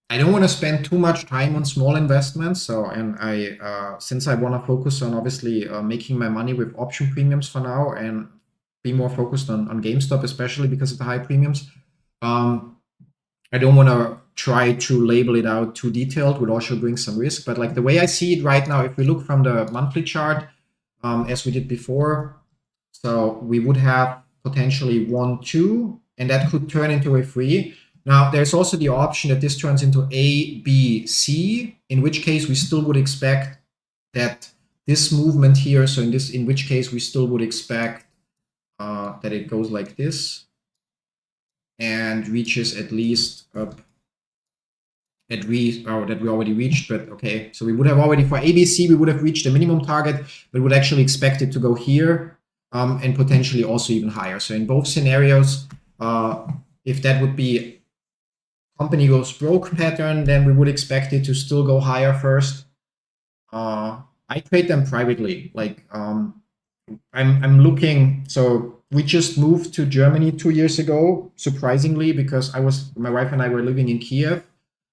I don't want to spend too much time on small investments. So, and since I want to focus on obviously making my money with option premiums for now and be more focused on GameStop, especially because of the high premiums. I don't want to try to label it out too detailed, would also bring some risk. But like the way I see it right now, if we look from the monthly chart, as we did before, so we would have potentially 1, 2, and that could turn into a 3. Now, there's also the option that this turns into A, B, C, in which case we still would expect that this movement here, so in which case we still would expect that it goes like this and reaches at least up that we already reached, but okay. So we would have already, for ABC, we would have reached the minimum target, but would actually expect it to go here and potentially also even higher. So in both scenarios, if that would be company goes broke pattern, then we would expect it to still go higher first. I trade them privately. Like I'm looking. So we just moved to Germany 2 years ago, surprisingly, because my wife and I were living in Kiev,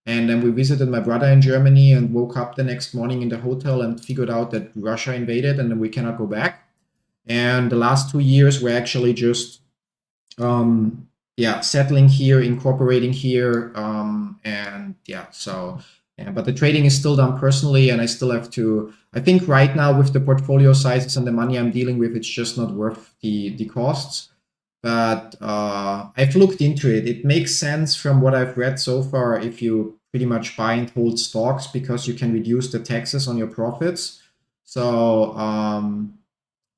and then we visited my brother in Germany and woke up the next morning in the hotel and figured out that Russia invaded and then we cannot go back. And the last 2 years we're actually just settling here, incorporating here, and yeah, so yeah, but the trading is still done personally, and I still have to. I think right now with the portfolio sizes and the money I'm dealing with, it's just not worth the costs. But I've looked into it. It makes sense from what I've read so far if you pretty much buy and hold stocks because you can reduce the taxes on your profits. So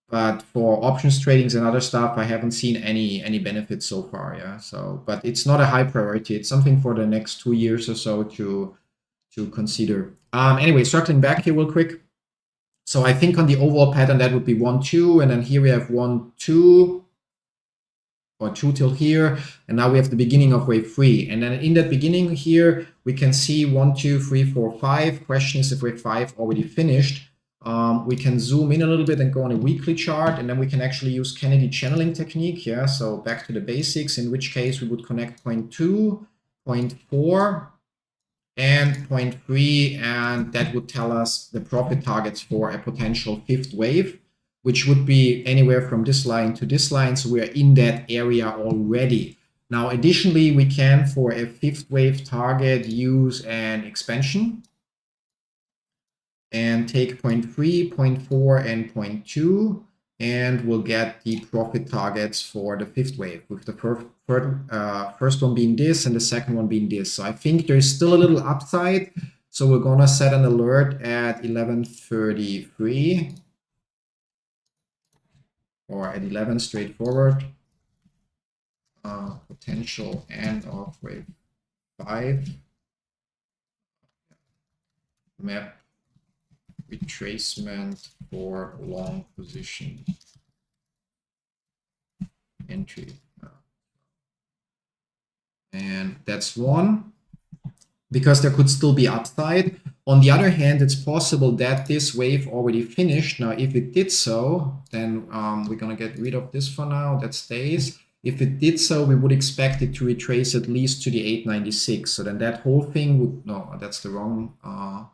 but for options tradings and other stuff, I haven't seen any benefits so far. Yeah. So, but it's not a high priority. It's something for the next 2 years or so to consider. Anyway, circling back here real quick. So I think on the overall pattern that would be 1, 2, and then here we have 1, 2, or 2 till here, and now we have the beginning of wave 3. And then in that beginning here, we can see 1, 2, 3, 4, 5. Question is if wave 5 already finished. We can zoom in a little bit and go on a weekly chart, and then we can actually use Kennedy channeling technique. Yeah, so back to the basics, in which case we would connect point 2, point 4, and point 3, and that would tell us the profit targets for a potential 5th wave, which would be anywhere from this line to this line. So we are in that area already. Now, additionally, we can, for a 5th wave target, use an expansion and take 0.3, 0.4, and 0.2, and we'll get the profit targets for the 5th wave, with the first one being this and the second one being this. So I think there's still a little upside. So we're gonna set an alert at 11:33 or at 11 straightforward. Potential end of wave 5. Map retracement for long position entry. And that's one, because there could still be upside. On the other hand, it's possible that this wave already finished. Now, if it did so, then we're going to get rid of this for now. That stays. If it did so, we would expect it to retrace at least to the 896. So then that whole thing would, no, that's the wrong, oh,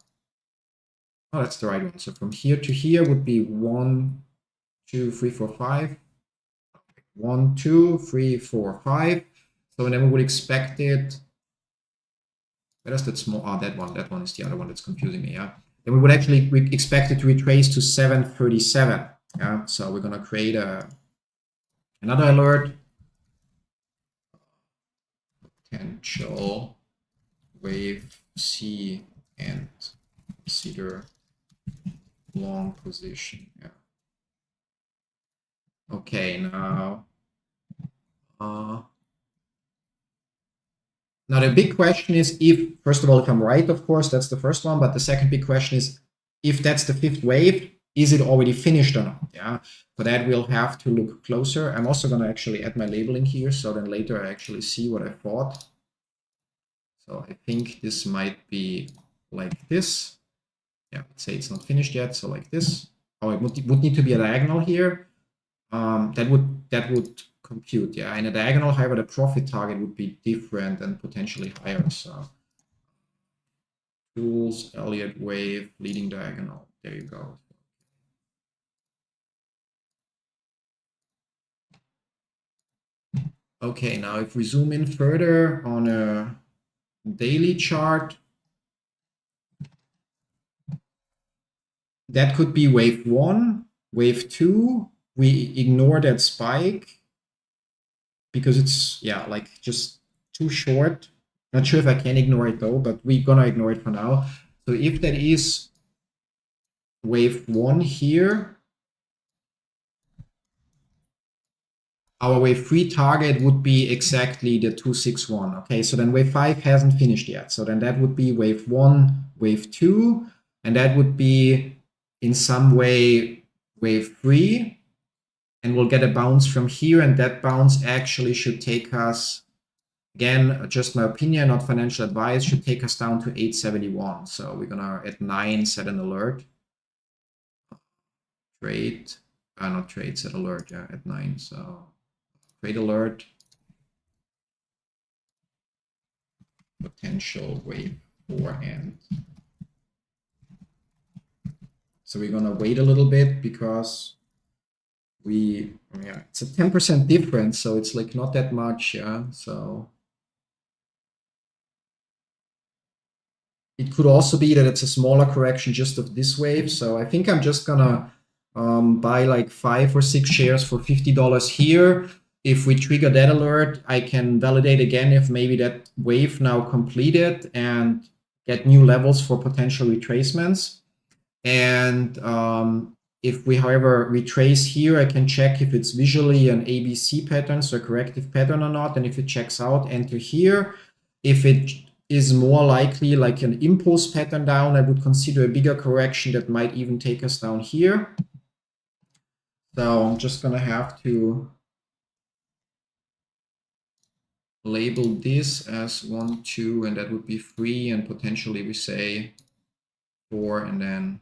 that's the right one. So from here to here would be 1, 2, 3, 4, 5. 1, 2, 3, 4, 5. So then we would expect it. Where does that small? Oh, that one is the other one that's confusing me. Yeah. Then we would actually expect it to retrace to 737. Yeah. So we're gonna create another alert. Potential wave C and consider long position. Yeah. Okay, now Now the big question is if, first of all, if I'm right, of course, that's the first one. But the second big question is if that's the fifth wave, is it already finished or not? Yeah. For that, we'll have to look closer. I'm also going to actually add my labeling here, so then later I actually see what I thought. So I think this might be like this. Yeah, let's say it's not finished yet, so like this. Oh, it would need to be a diagonal here. That would compute, yeah. In a diagonal, however, the profit target would be different and potentially higher. So tools, Elliott Wave, leading diagonal. There you go. Okay, now if we zoom in further on a daily chart, that could be wave 1, wave 2. We ignore that spike because it's, yeah, like just too short. Not sure if I can ignore it though, but we're gonna ignore it for now. So if that is wave 1 here, our wave 3 target would be exactly the 261. Okay, so then wave 5 hasn't finished yet. So then that would be wave 1, wave 2, and that would be in some way wave 3. And we'll get a bounce from here, and that bounce actually should take us, again, just my opinion, not financial advice, should take us down to 871. So we're gonna at 9 set an alert. Trade, not trade, set alert, yeah, at 9. So trade alert. Potential wave 4 end. So we're gonna wait a little bit because it's a 10% difference, so it's like not that much, yeah. So it could also be that it's a smaller correction just of this wave. So I think I'm just gonna buy like 5 or 6 shares for $50 here. If we trigger that alert, I can validate again if maybe that wave now completed and get new levels for potential retracements. And if we, however, retrace here, I can check if it's visually an ABC pattern, so a corrective pattern or not. And if it checks out, enter here. If it is more likely like an impulse pattern down, I would consider a bigger correction that might even take us down here. So I'm just going to have to label this as 1, 2, and that would be 3, and potentially we say 4, and then,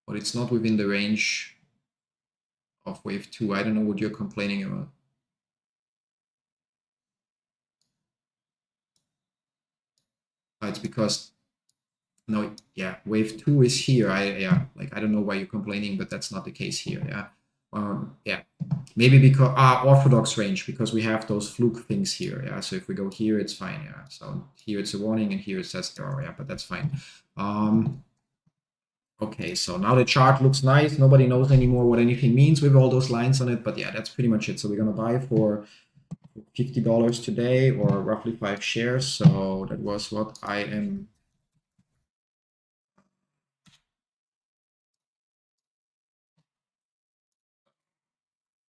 but it's not within the range of wave 2. I don't know what you're complaining about. It's because, no, yeah, wave 2 is here. I don't know why you're complaining, but that's not the case here. Yeah. Yeah, maybe because orthodox range, because we have those fluke things here. Yeah, so if we go here, it's fine. Yeah, so here it's a warning, and here it says error. Yeah, but that's fine. Okay, so now the chart looks nice. Nobody knows anymore what anything means with all those lines on it, but yeah, that's pretty much it. So we're gonna buy for $50 today, or roughly 5 shares. So that was what I am.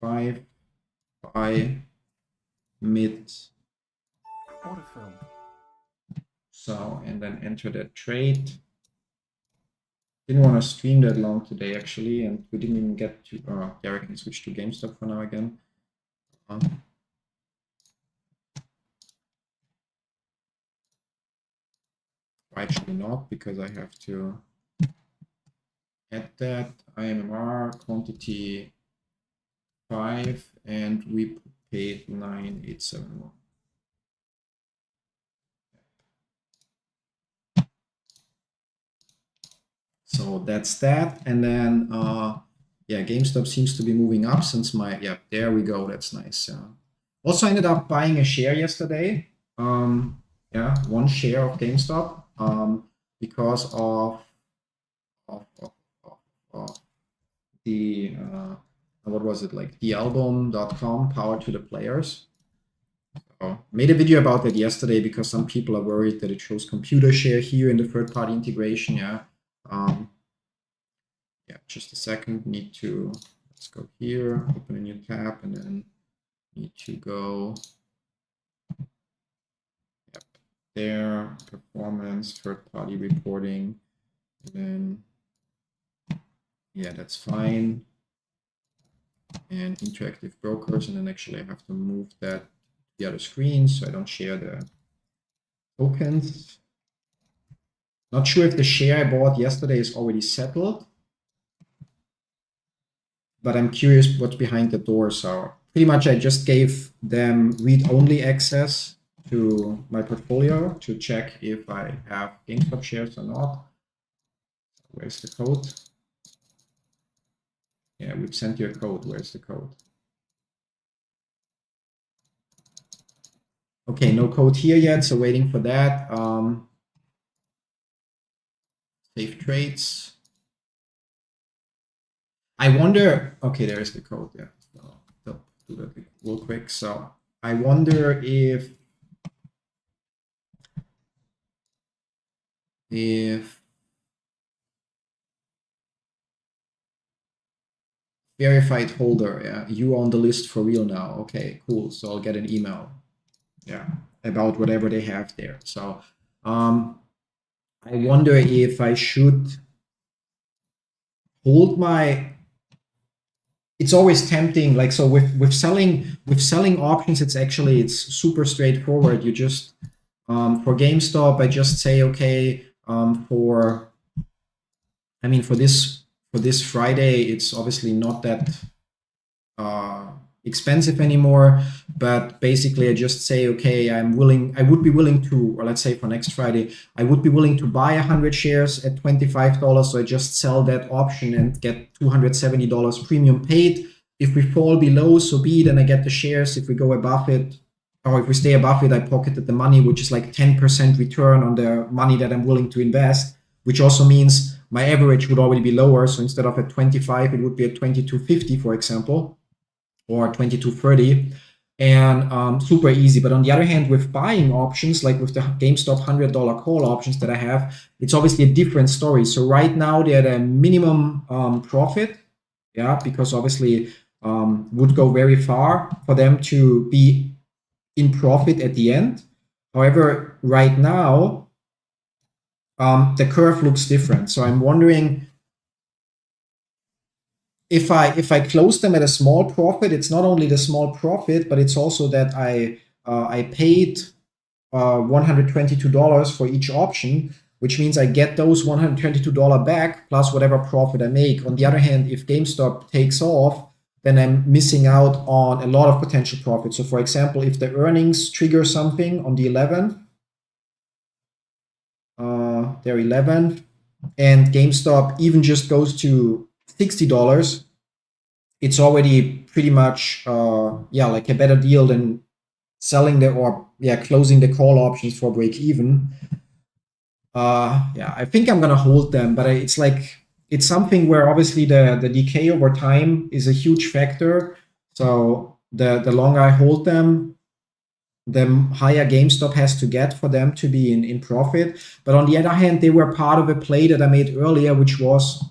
Buy mid. So, and then enter that trade. Didn't want to stream that long today, actually, and we didn't even get to, yeah, I can switch to GameStop for now again. Actually not, because I have to add that IMMR quantity 5, and we paid 9,871. So that's that. And then, yeah, GameStop seems to be moving up since my, yeah, there we go. That's nice. Also ended up buying a share yesterday. Yeah, 1 share of GameStop because of the, what was it, like thealbum.com, power to the players. So made a video about that yesterday because some people are worried that it shows computer share here in the third-party integration. Yeah. Yeah, just a second. Need to, let's go here, open a new tab, and then need to go there, performance, third-party reporting, and then, yeah, that's fine. And interactive brokers, and then actually I have to move that to the other screen so I don't share the tokens. Not sure if the share I bought yesterday is already settled, but I'm curious what's behind the door. So pretty much I just gave them read-only access to my portfolio to check if I have GameStop shares or not. Where's the code? Yeah, we've sent you a code. Where's the code? Okay, no code here yet, so waiting for that. Save trades. I wonder, okay, there's the code. Yeah, so I'll do that real quick. So I wonder if verified holder, yeah, you on the list for real now. Okay, cool. So I'll get an email, yeah, about whatever they have there. So I wonder if I should hold my. It's always tempting, like, so with selling options, it's super straightforward. You just for GameStop, I just say, okay, for this Friday, it's obviously not that expensive anymore, but basically I just say, okay, I would be willing to, or let's say for next Friday, I would be willing to buy 100 shares at $25. So I just sell that option and get $270 premium paid. If we fall below, so be it, and I get the shares. If we go above it, or if we stay above it, I pocketed the money, which is like 10% return on the money that I'm willing to invest, which also means my average would already be lower. So instead of at 25, it would be at 22.50, for example, or 22.30, and super easy. But on the other hand, with buying options, like with the GameStop $100 call options that I have, it's obviously a different story. So right now they're at a minimum profit, yeah, because obviously would go very far for them to be in profit at the end. However, right now the curve looks different. So I'm wondering, if I close them at a small profit, it's not only the small profit, but it's also that I paid $122 for each option, which means I get those $122 back plus whatever profit I make. On the other hand, if GameStop takes off, then I'm missing out on a lot of potential profit. So for example, if the earnings trigger something on the 11th, they're 11th, and GameStop even just goes to $60, it's already pretty much like a better deal than selling closing the call options for break even. I think I'm gonna hold them, but it's something where obviously the decay over time is a huge factor. So the longer I hold them, the higher GameStop has to get for them to be in profit. But on the other hand, they were part of a play that I made earlier, which was,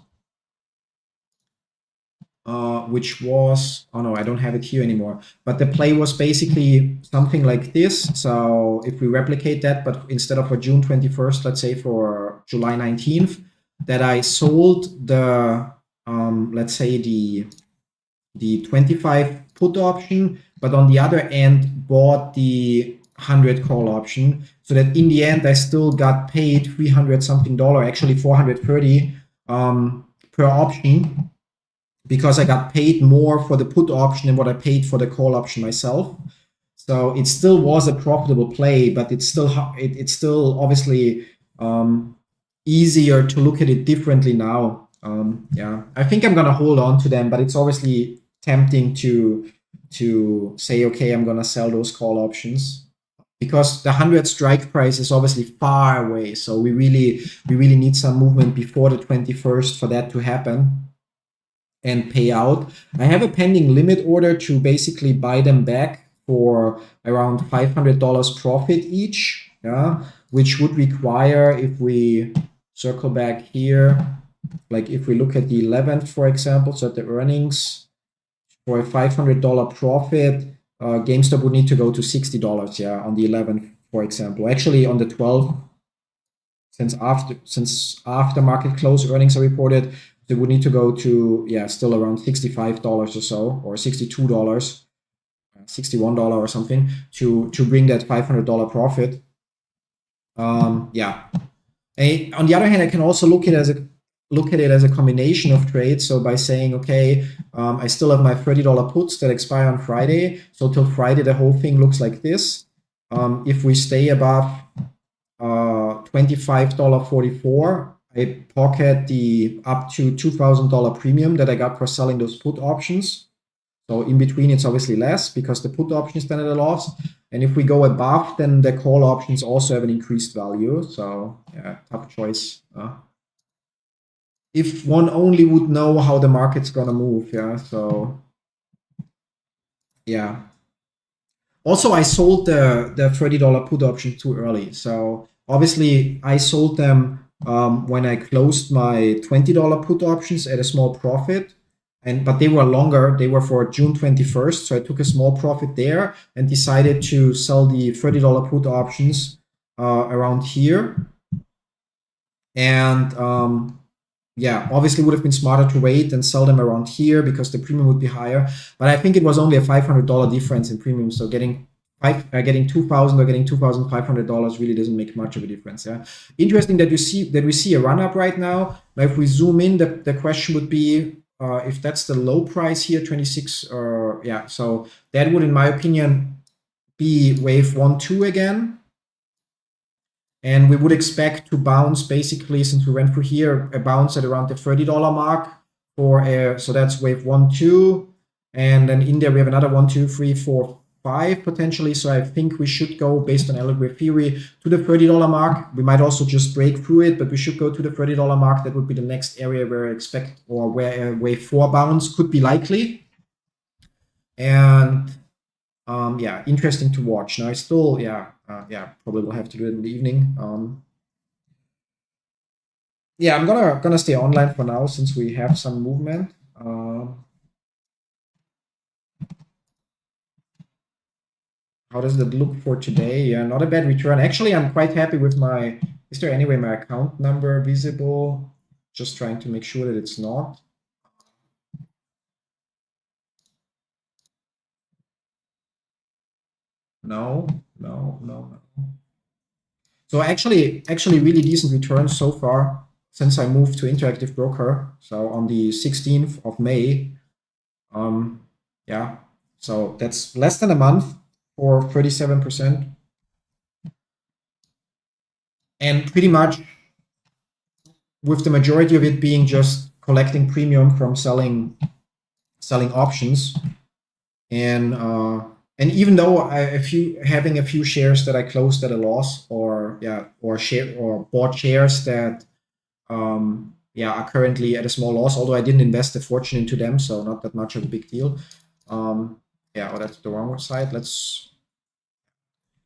oh no, I don't have it here anymore. But the play was basically something like this. So if we replicate that, but instead of for June 21st, let's say for July 19th, that I sold the, let's say the 25 put option, but on the other end bought the 100 call option, so that in the end I still got paid $300 something, actually $430 per option, because I got paid more for the put option than what I paid for the call option myself. So it still was a profitable play, but it's still obviously easier to look at it differently now. I think I'm gonna hold on to them, but it's obviously tempting to say, okay, I'm gonna sell those call options, because the 100 strike price is obviously far away. So we really need some movement before the 21st for that to happen and pay out. I have a pending limit order to basically buy them back for around $500 profit each, which would require, if we circle back here, like if we look at the 11th, for example, so at the earnings, for a $500 profit, GameStop would need to go to $60, on the 11th for example. Actually, on the 12th, since after market close earnings are reported, they would need to go to, yeah, still around $65 or so, or $62, $61 or something to bring that $500 profit. Yeah. And on the other hand, I can also look at it as a combination of trades. So by saying, okay, I still have my $30 puts that expire on Friday. So till Friday, the whole thing looks like this. If we stay above $25.44, I pocket the up to $2,000 premium that I got for selling those put options. So in between, it's obviously less because the put option is then at a loss. And if we go above, then the call options also have an increased value. So yeah, tough choice. If one only would know how the market's gonna move, yeah. So yeah. Also, I sold the $30 put option too early. So obviously, I sold them when I closed my $20 put options at a small profit. But they were longer. They were for June 21st. So I took a small profit there and decided to sell the $30 put options around here. And yeah, obviously would have been smarter to wait and sell them around here because the premium would be higher. But I think it was only a $500 difference in premium. So getting $2,000 or getting $2,500 really doesn't make much of a difference. Yeah, interesting that we see a run up right now. Now, if we zoom in, the question would be if that's the low price here, 26. Yeah, so that would, in my opinion, be wave 1, 2 again. And we would expect to bounce basically, since we went through here, a bounce at around the $30 mark so that's wave 1, 2. And then in there we have another 1, 2, 3, 4, 5 potentially. So I think we should go, based on Elliott Wave Theory, to the $30 mark. We might also just break through it, but we should go to the $30 mark. That would be the next area where I expect, or where a wave 4 bounce could be likely. And yeah, interesting to watch. Now I still, probably will have to do it in the evening. Yeah, I'm gonna stay online for now since we have some movement. How does that look for today? Yeah, not a bad return. Actually, I'm quite happy with my. Is there anyway my account number visible? Just trying to make sure that it's not. No. So actually really decent returns so far since I moved to Interactive Broker. So on the 16th of May. Yeah, so that's less than a month for 37%. And pretty much with the majority of it being just collecting premium from selling options. And even though having a few shares that I closed at a loss, or bought shares that are currently at a small loss, although I didn't invest a fortune into them, so not that much of a big deal. That's the wrong side.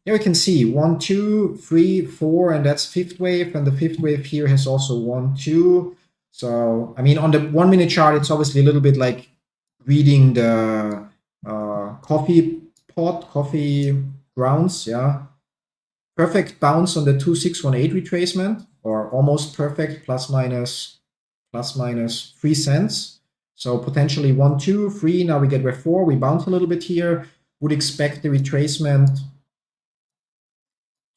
We can see 1, 2, 3, 4, and that's fifth wave, and the fifth wave here has also 1, 2. So I mean, on the 1 minute chart, it's obviously a little bit like reading the coffee grounds. Yeah, perfect bounce on the 2618 retracement, or almost perfect, plus minus 3 cents. So potentially 1, 2, 3. Now we get wave 4. We bounce a little bit here. Would expect the retracement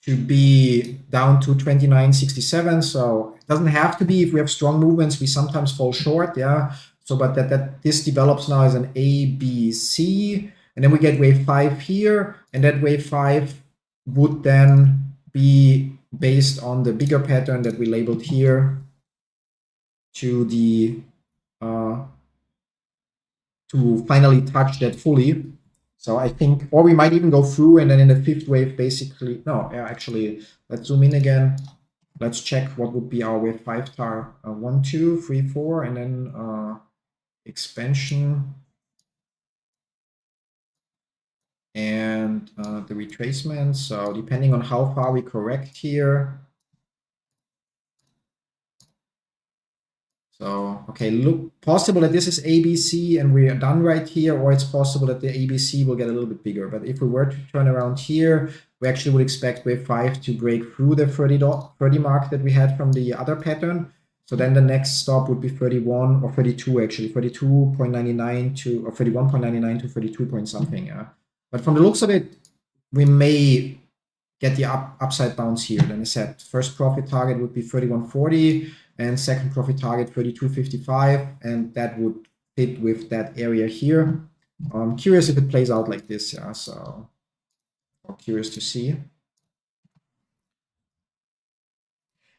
to be down to 29.67. So it doesn't have to be. If we have strong movements, we sometimes fall short. Yeah. So, but that this develops now as an ABC, and then we get wave 5 here, and that wave 5 would then be based on the bigger pattern that we labeled here to the to finally touch that fully. So I think, or we might even go through, and then in the fifth wave, basically, no, actually, let's zoom in again. Let's check what would be our wave 5 tar. 1, 2, 3, 4, and then expansion. And the retracement. So depending on how far we correct here. So, okay, look, possible that this is ABC and we are done right here, or it's possible that the ABC will get a little bit bigger. But if we were to turn around here, we actually would expect wave 5 to break through the 30 mark that we had from the other pattern. So then the next stop would be 31 or 32 actually, 32.99 to, or 31.99 to 32 point something. Yeah. But from the looks of it, we may get the upside bounce here. Then I said first profit target would be 31.40 and second profit target 32.55, and that would fit with that area here. I'm curious if it plays out like this. Yeah, so I'm curious to see.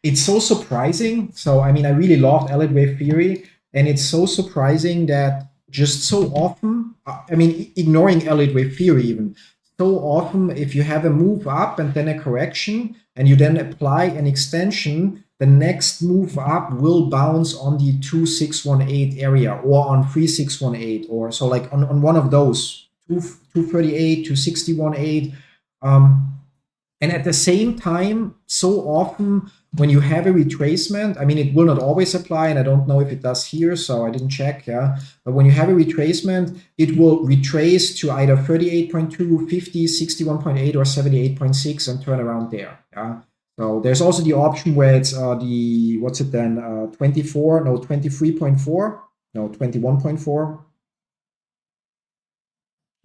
It's so surprising. So, I mean, I really loved Elliott Wave Theory, and it's so surprising that just so often, I mean, ignoring Elliott Wave Theory even, so often if you have a move up and then a correction, and you then apply an extension, the next move up will bounce on the 2618 area or on 3618, or so like on one of those, 238, 2618. And at the same time, so often when you have a retracement, I mean, it will not always apply, and I don't know if it does here, so I didn't check, yeah. But when you have a retracement, it will retrace to either 38.2, 50, 61.8, or 78.6 and turn around there, yeah. So there's also the option where it's the, what's it then, 24, no, 23.4, no, 21.4,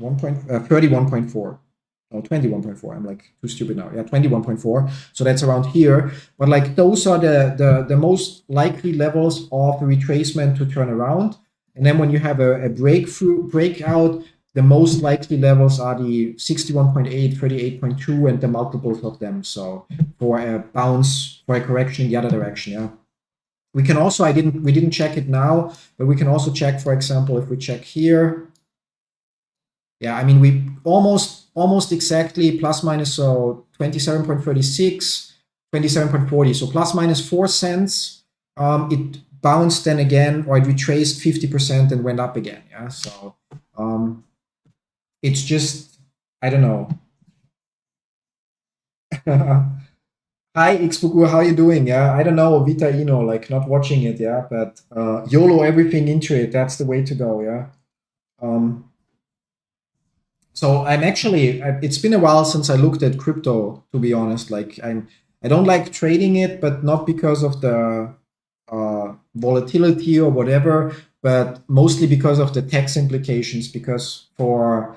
31.4. Oh, 21.4. I'm like too stupid now. Yeah, 21.4. So that's around here. But like those are the most likely levels of the retracement to turn around. And then when you have a breakout, the most likely levels are the 61.8, 38.2, and the multiples of them. So for a bounce, for a correction in the other direction, yeah. We can also, we didn't check it now, but we can also check, for example, if we check here. Yeah, I mean, we almost exactly plus minus, so 27.36, 27.40, so plus minus 4 cents. It bounced then again, or it retraced 50% and went up again. Yeah, so it's just, I don't know. Hi, Xbugu, how you doing? Yeah, I don't know, Vita Ino, like not watching it, yeah, but YOLO everything into it. That's the way to go, yeah. So I'm actually, it's been a while since I looked at crypto, to be honest. Like I don't like trading it, but not because of the volatility or whatever, but mostly because of the tax implications. Because for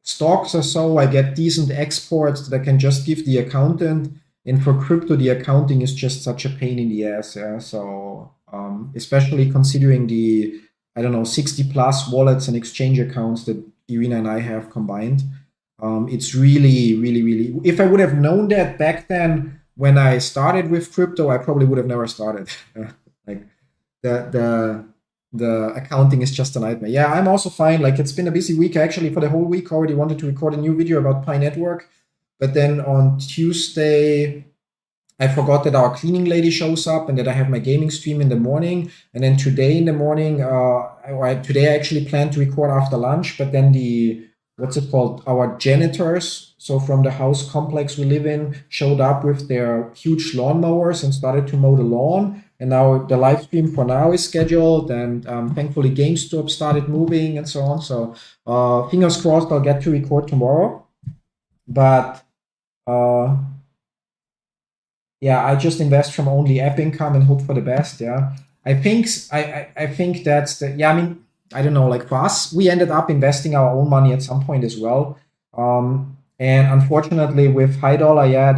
stocks or so, I get decent exports that I can just give the accountant, and for crypto, the accounting is just such a pain in the ass. Yeah, so especially considering the, I don't know, 60 plus wallets and exchange accounts that Irina and I have combined. It's really, really, really, if I would have known that back then when I started with crypto, I probably would have never started. Like the accounting is just a nightmare. Yeah, I'm also fine. Like it's been a busy week. Actually, for the whole week, I already wanted to record a new video about Pi Network. But then on Tuesday, I forgot that our cleaning lady shows up and that I have my gaming stream in the morning. And then today in the morning, today I actually planned to record after lunch, but then what's it called? Our janitors, so from the house complex we live in, showed up with their huge lawnmowers and started to mow the lawn. And now the live stream for now is scheduled, and thankfully GameStop started moving and so on. So fingers crossed I'll get to record tomorrow. But yeah, I just invest from only app income and hope for the best. Yeah, I think that's the, yeah. I mean, I don't know. Like for us, we ended up investing our own money at some point as well. And unfortunately, with high dollar, yeah,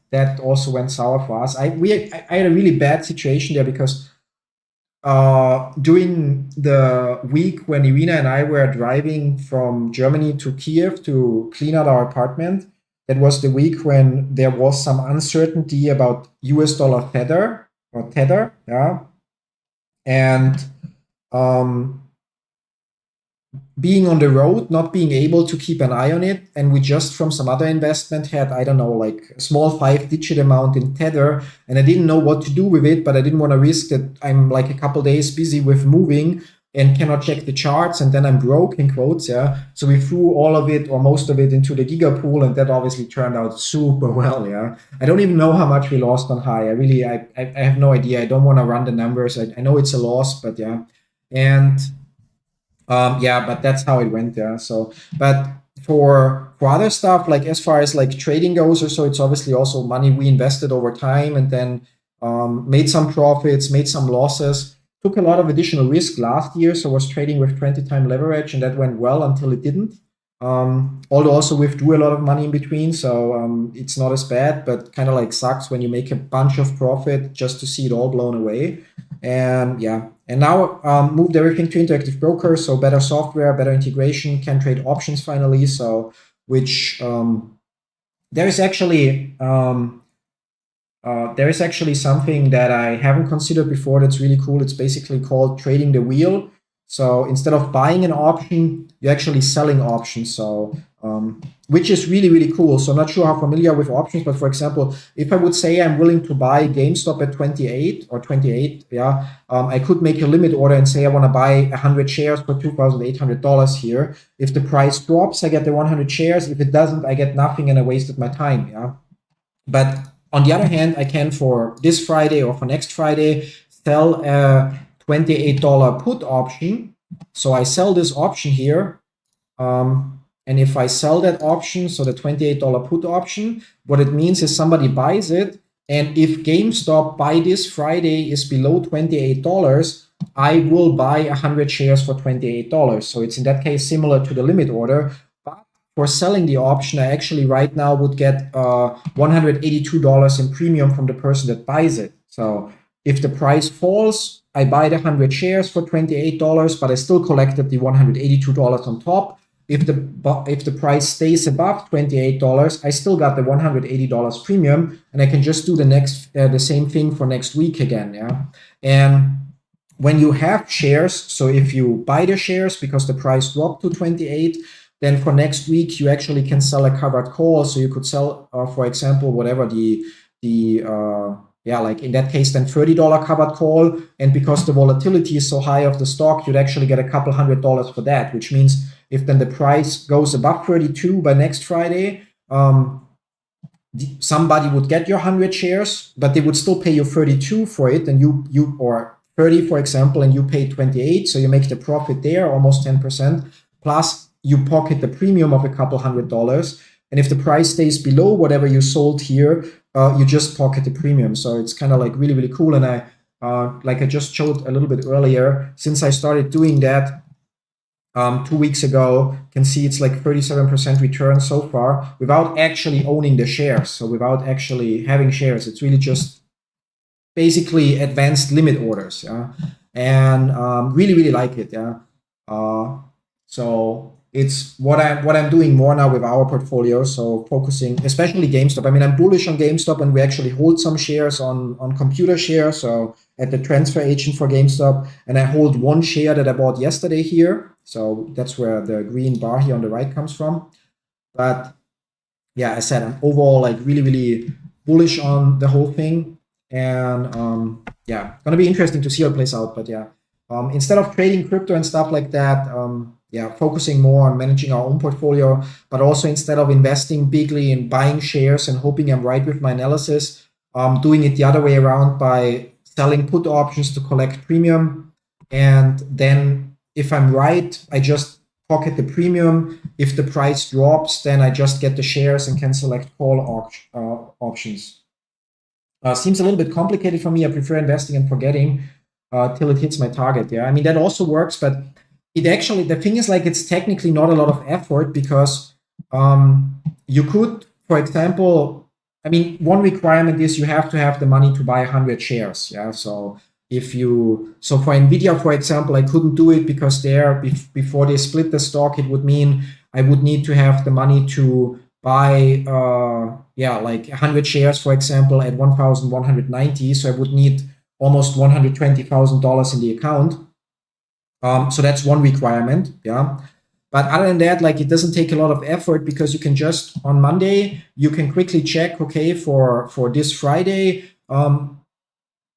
that also went sour for us. I had a really bad situation there because during the week when Irina and I were driving from Germany to Kiev to clean out our apartment, that was the week when there was some uncertainty about US dollar tether, yeah. And being on the road, not being able to keep an eye on it, and we just from some other investment had, I don't know, like a small 5-digit amount in tether, and I didn't know what to do with it, but I didn't want to risk that I'm like a couple days busy with moving and cannot check the charts, and then I'm broke, in quotes, yeah. So we threw all of it or most of it into the Giga pool, and that obviously turned out super well, yeah. I don't even know how much we lost on high. I have no idea. I don't want to run the numbers. I know it's a loss, but yeah. And yeah, but that's how it went, yeah. So, but for other stuff, like as far as like trading goes or so, it's obviously also money we invested over time and then made some profits, made some losses, took a lot of additional risk last year. So was trading with 20-time leverage, and that went well until it didn't. Although also withdrew a lot of money in between, so it's not as bad, but kind of like sucks when you make a bunch of profit just to see it all blown away. And yeah, and now moved everything to Interactive Broker, so better software, better integration, can trade options finally. So which there is actually something that I haven't considered before that's really cool. It's basically called trading the wheel. So instead of buying an option, you're actually selling options. So which is really, really cool. So I'm not sure how familiar with options, but for example, if I would say I'm willing to buy GameStop at 28 or 28, yeah, I could make a limit order and say I want to buy 100 shares for $2,800 here. If the price drops, I get the 100 shares. If it doesn't, I get nothing and I wasted my time. Yeah. But on the other hand, I can for this Friday or for next Friday sell a $28 put option. So I sell this option here. And if I sell that option, so the $28 put option, what it means is somebody buys it. And if GameStop by this Friday is below $28, I will buy 100 shares for $28. So it's in that case similar to the limit order. But for selling the option, I actually right now would get $182 in premium from the person that buys it. So if the price falls, I buy the 100 shares for $28, but I still collected the $182 on top. If the price stays above $28, I still got the $180 premium, and I can just do the same thing for next week again. Yeah, and when you have shares, so if you buy the shares because the price dropped to 28, then for next week you actually can sell a covered call. So you could sell, for example, whatever like in that case, then $30 covered call. And because the volatility is so high of the stock, you'd actually get a couple $100 for that, which means if then the price goes above 32 by next Friday, somebody would get your 100 shares, but they would still pay you 32 for it, and you or 30, for example, and you pay 28. So you make the profit there, almost 10%, plus you pocket the premium of a couple $100. And if the price stays below whatever you sold here, you just pocket the premium. So it's kind of like really, really cool. And like I just showed a little bit earlier, since I started doing that 2 weeks ago, can see it's like 37% return so far without actually owning the shares. So without actually having shares, it's really just basically advanced limit orders. Yeah, and really, really like it. Yeah, so it's what I'm doing more now with our portfolio. So focusing, especially GameStop. I mean, I'm bullish on GameStop, and we actually hold some shares on computer shares. So at the transfer agent for GameStop, and I hold one share that I bought yesterday here. So that's where the green bar here on the right comes from. But yeah, I said I'm overall like really, really bullish on the whole thing. And yeah, gonna be interesting to see how it plays out. But yeah, instead of trading crypto and stuff like that, yeah, focusing more on managing our own portfolio, but also instead of investing bigly in buying shares and hoping I'm right with my analysis, doing it the other way around by selling put options to collect premium. And then if I'm right, I just pocket the premium. If the price drops, then I just get the shares and can select call options. Seems a little bit complicated for me. I prefer investing and forgetting till it hits my target. Yeah, I mean, that also works, but it actually, the thing is like, it's technically not a lot of effort because you could, for example, I mean, one requirement is you have to have the money to buy 100 shares. Yeah, so so for Nvidia, for example, I couldn't do it because before they split the stock, it would mean I would need to have the money to buy like 100 shares, for example, at 1,190. So I would need almost $120,000 in the account. So that's one requirement. Yeah. But other than that, like, it doesn't take a lot of effort because you can just on Monday, you can quickly check, okay, for this Friday,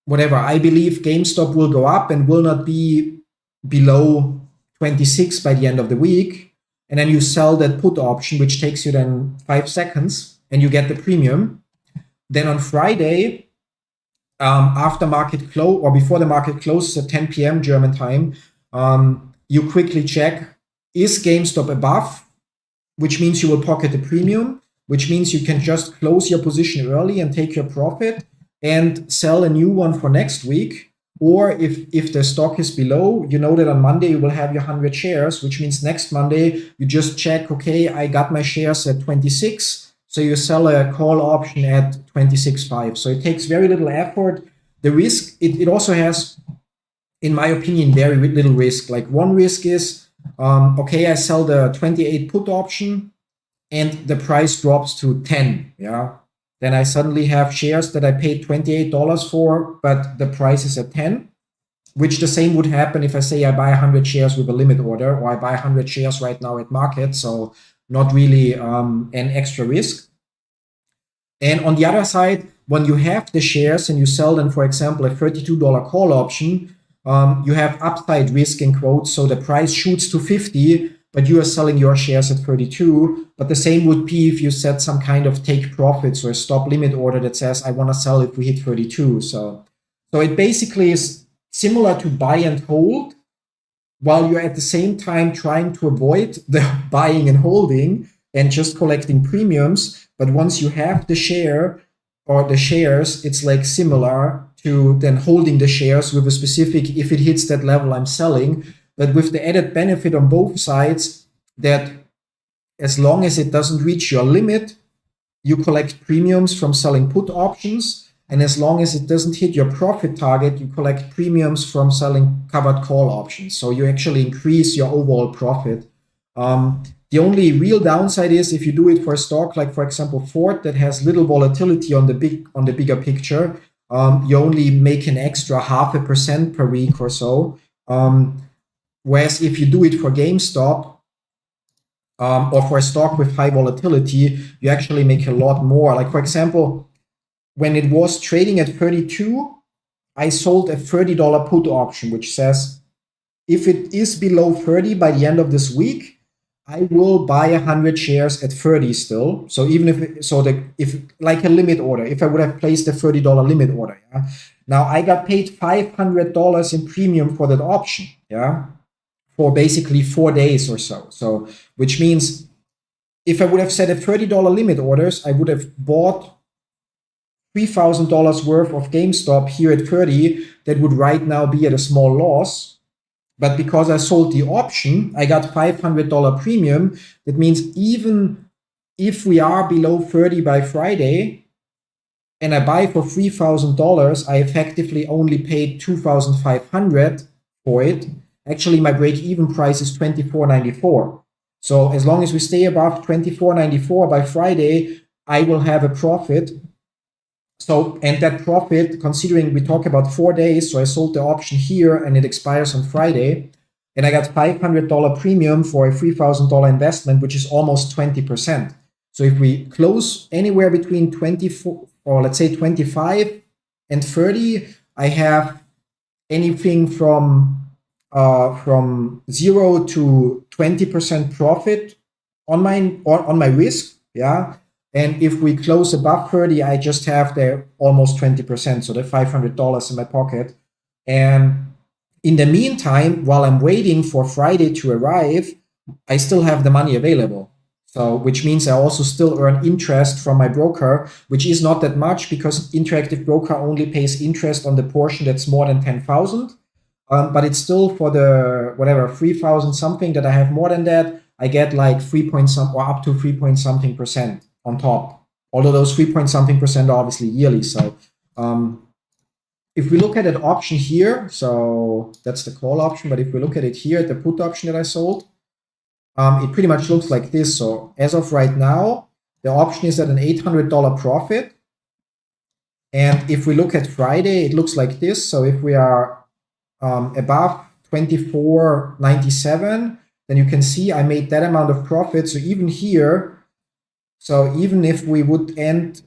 whatever, I believe GameStop will go up and will not be below 26 by the end of the week. And then you sell that put option, which takes you then 5 seconds, and you get the premium. Then on Friday, after market close or before the market closes at 10 p.m. German time, you quickly check, is GameStop above which means you will pocket the premium, which means you can just close your position early and take your profit and sell a new one for next week. Or if the stock is below, you know that on Monday you will have your 100 shares, which means next Monday you just check, okay, I got my shares at 26, so you sell a call option at 26.5. So it takes very little effort. The risk, it also has, in my opinion, very little risk. Like one risk is, okay, I sell the 28 put option and the price drops to 10, yeah? Then I suddenly have shares that I paid $28 for, but the price is at 10, which the same would happen if I say I buy 100 shares with a limit order, or I buy 100 shares right now at market, so not really an extra risk. And on the other side, when you have the shares and you sell them, for example, a $32 call option, you have upside risk in quotes, so the price shoots to 50, but you are selling your shares at 32. But the same would be if you set some kind of take profits or a stop limit order that says, I want to sell if we hit 32. So it basically is similar to buy and hold, while you're at the same time trying to avoid the buying and holding and just collecting premiums. But once you have the share or the shares, it's like similar to then holding the shares with a specific, if it hits that level, I'm selling. But with the added benefit on both sides that as long as it doesn't reach your limit, you collect premiums from selling put options. And as long as it doesn't hit your profit target, you collect premiums from selling covered call options. So you actually increase your overall profit. The only real downside is if you do it for a stock like, for example, Ford, that has little volatility on the bigger picture, you only make an extra 0.5% per week or so. Whereas if you do it for GameStop or for a stock with high volatility, you actually make a lot more. Like, for example, when it was trading at 32, I sold a $30 put option, which says if it is below 30 by the end of this week, I will buy 100 shares at 30 still. So even if like a limit order, if I would have placed a $30 limit order, yeah. Now I got paid $500 in premium for that option, yeah, for basically 4 days or so. So which means if I would have set a $30 limit orders, I would have bought $3,000 worth of GameStop here at 30. That would right now be at a small loss. But because I sold the option, I got $500 premium. That means even if we are below 30 by Friday and I buy for $3,000, I effectively only paid $2,500 for it. Actually, my break-even price is $24.94. So as long as we stay above $24.94 by Friday, I will have a profit. So, and that profit, considering we talk about 4 days, so I sold the option here and it expires on Friday, and I got $500 premium for a $3,000 investment, which is almost 20%. So if we close anywhere between 24, or let's say 25 and 30, I have anything from 0 to 20% profit on my risk, yeah. And if we close above 30, I just have the almost 20%, so the $500 in my pocket. And in the meantime, while I'm waiting for Friday to arrive, I still have the money available. So, which means I also still earn interest from my broker, which is not that much because Interactive Broker only pays interest on the portion that's more than 10,000. But it's still for the, whatever, 3,000 something that I have more than that, I get like 3 point some or up to 3 point something percent on top. Although those 3 point something percent are obviously yearly. So if we look at an option here, so that's the call option, but if we look at it here, the put option that I sold, it pretty much looks like this. So as of right now, the option is at an $800 profit. And if we look at Friday, it looks like this. So if we are above 24.97, then you can see I made that amount of profit. So even here, so even if we would end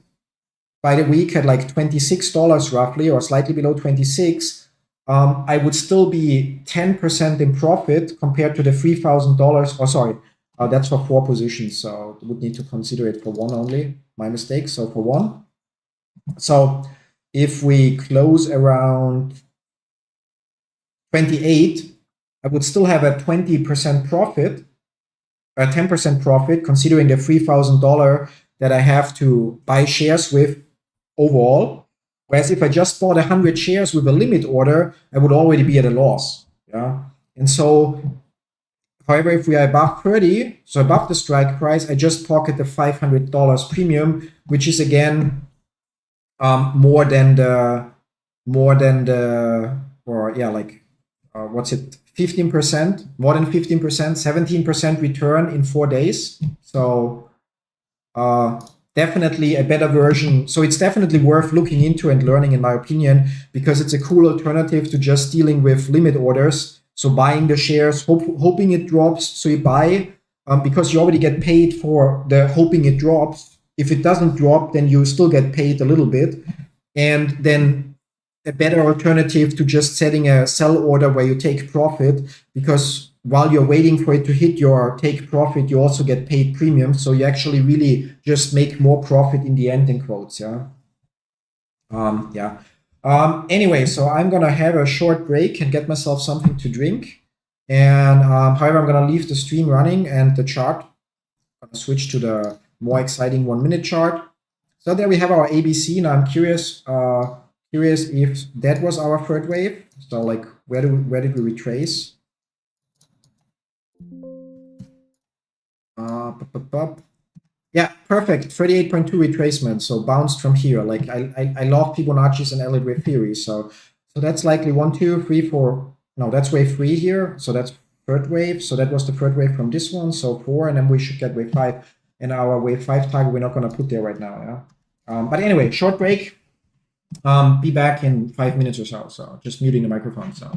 by the week at like $26 roughly, or slightly below 26, I would still be 10% in profit compared to the $3,000. Oh, sorry, that's for 4 positions. So I would need to consider it for 1 only. My mistake. So for 1. So if we close around 28, I would still have a 20% profit. a 10% profit, considering the $3,000 that I have to buy shares with overall. Whereas if I just bought 100 shares with a limit order, I would already be at a loss. Yeah. And so, however, if we are above 30, so above the strike price, I just pocket the $500 premium, which is again more than the or yeah, like what's it, 15%, more than 15%, 17% return in 4 days. So definitely a better version. So it's definitely worth looking into and learning, in my opinion, because it's a cool alternative to just dealing with limit orders. So buying the shares, hoping it drops. So you buy because you already get paid for the hoping it drops. If it doesn't drop, then you still get paid a little bit. And then a better alternative to just setting a sell order where you take profit, because while you're waiting for it to hit your take profit, you also get paid premium. So you actually really just make more profit in the end, in quotes. Yeah. Yeah. Anyway, so I'm going to have a short break and get myself something to drink. And however, I'm going to leave the stream running and the chart. I'm going to switch to the more exciting 1 minute chart. So there we have our ABC. Now I'm curious if that was our third wave. So like, where did we retrace? Yeah, perfect. 38.2 retracement. So bounced from here. Like I love Fibonacci's and Elliott Wave Theory. So that's likely 1, 2, 3, 4. No, that's wave 3 here. So that's third wave. So that was the third wave from this one. So 4, and then we should get wave 5. And our wave 5 target we're not gonna put there right now. Yeah. But anyway, short break. Be back in 5 minutes or so. So just muting the microphone. So.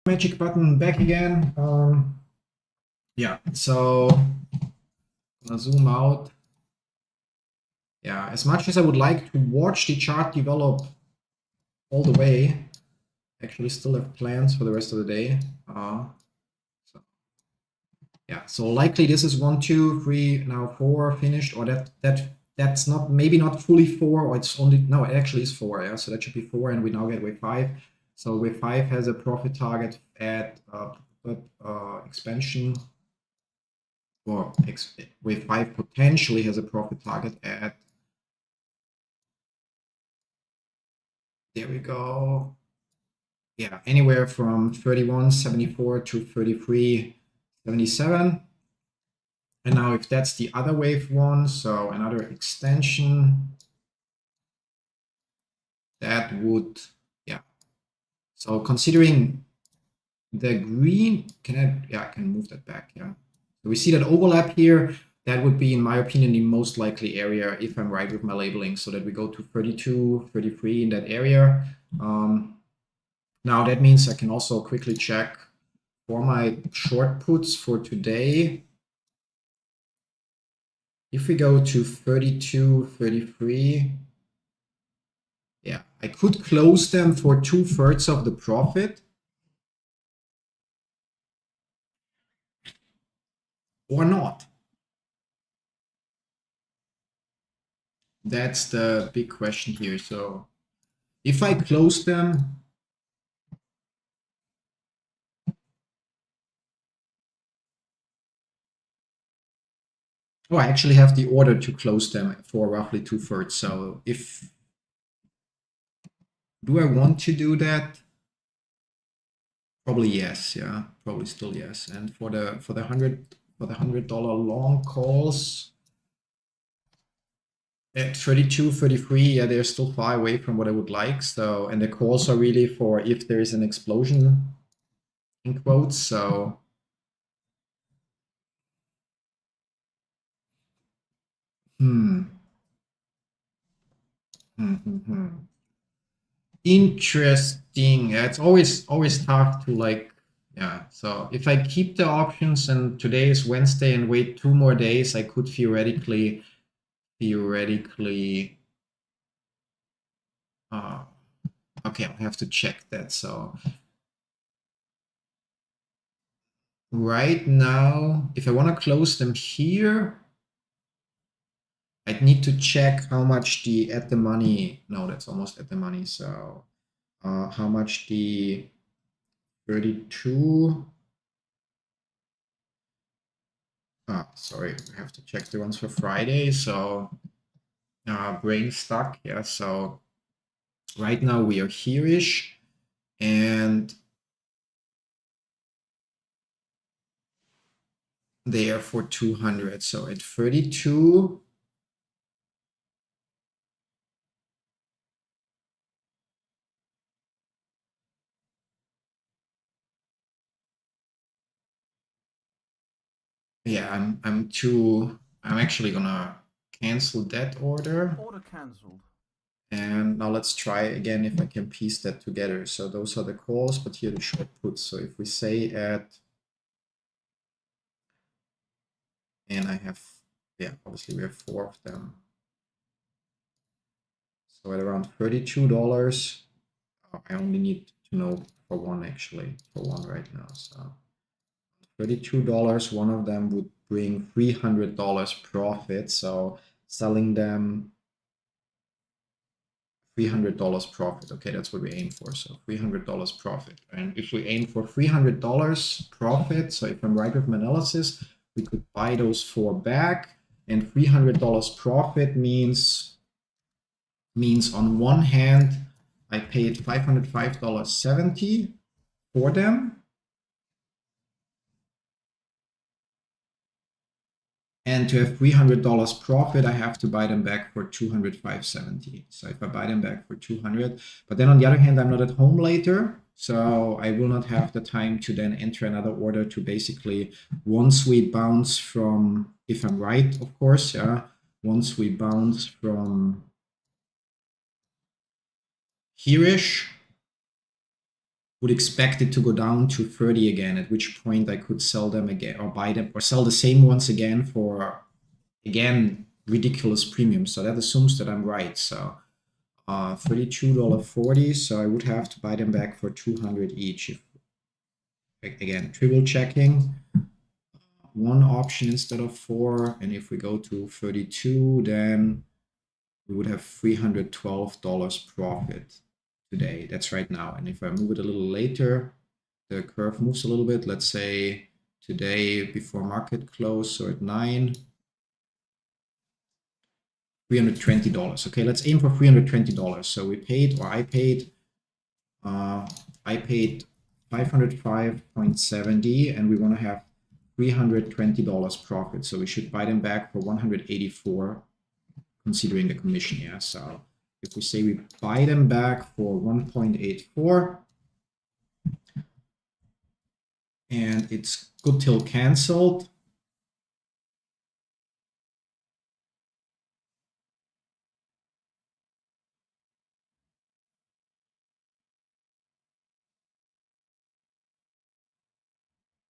Magic button back again. Yeah, so I'm gonna zoom out. Yeah, as much as I would like to watch the chart develop all the way, actually still have plans for the rest of the day. So yeah, so likely this is 1, 2, 3, now 4 finished, or that's not, maybe not fully 4, or it's only, no, it actually is 4. Yeah, so that should be 4, and we now get wave 5. So wave 5 has a profit target at expansion, or wave 5 potentially has a profit target at, there we go, yeah, anywhere from 31.74 to 33.77. And now if that's the other wave 1, so another extension, that would, yeah. So considering the green, I can move that back, yeah. So we see that overlap here. That would be, in my opinion, the most likely area if I'm right with my labeling, so that we go to 32, 33 in that area. Now that means I can also quickly check for my short puts for today. If we go to 32, 33, yeah, I could close them for 2/3 of the profit. Or not. That's the big question here. So if I close them, oh, I actually have the order to close them for roughly 2/3. So do I want to do that? Probably yes, yeah, probably still yes. And for the $100 long calls at 32, 33, yeah, they're still far away from what I would like. So, and the calls are really for if there is an explosion in quotes. So Interesting. Yeah, it's always tough to like, yeah. So if I keep the options and today is Wednesday and wait 2 more days, I could theoretically, okay, I'll have to check that. So right now, if I want to close them here, I'd need to check how much the at the money, no, that's almost at the money. So how much the 32, sorry, I have to check the ones for Friday. So brain stuck, yeah. So right now we are here-ish, and they are for 200. So at 32, yeah, I'm actually gonna cancel that order. Order cancelled. And now let's try again if I can piece that together. So those are the calls, but here the short puts. So if we say at, and I have, yeah, obviously we have 4 of them. So at around $32, I only need to know for one actually, for one right now. So $32, one of them would bring $300 profit. So selling them $300 profit. Okay, that's what we aim for. So $300 profit. And if we aim for $300 profit, so if I'm right with my analysis, we could buy those 4 back. And $300 profit means on one hand, I paid $505.70 for them. And to have $300 profit, I have to buy them back for $205.70. So if I buy them back for 200, but then on the other hand, I'm not at home later, so I will not have the time to then enter another order to basically, once we bounce from, if I'm right, of course, yeah, once we bounce from here-ish, would expect it to go down to 30 again, at which point I could sell them again or buy them or sell the same ones again for, again, ridiculous premium. So that assumes that I'm right. So $32.40. So I would have to buy them back for 200 each. If, again, triple checking. One option instead of 4. And if we go to 32, then we would have $312 profit today. That's right now. And if I move it a little later, the curve moves a little bit. Let's say today before market close, so at 9, $320. Okay, let's aim for $320. So we paid, or I paid 505.70, and we want to have $320 profit. So we should buy them back for 184, considering the commission. Yeah. So if we say we buy them back for 1.84, and it's good till canceled.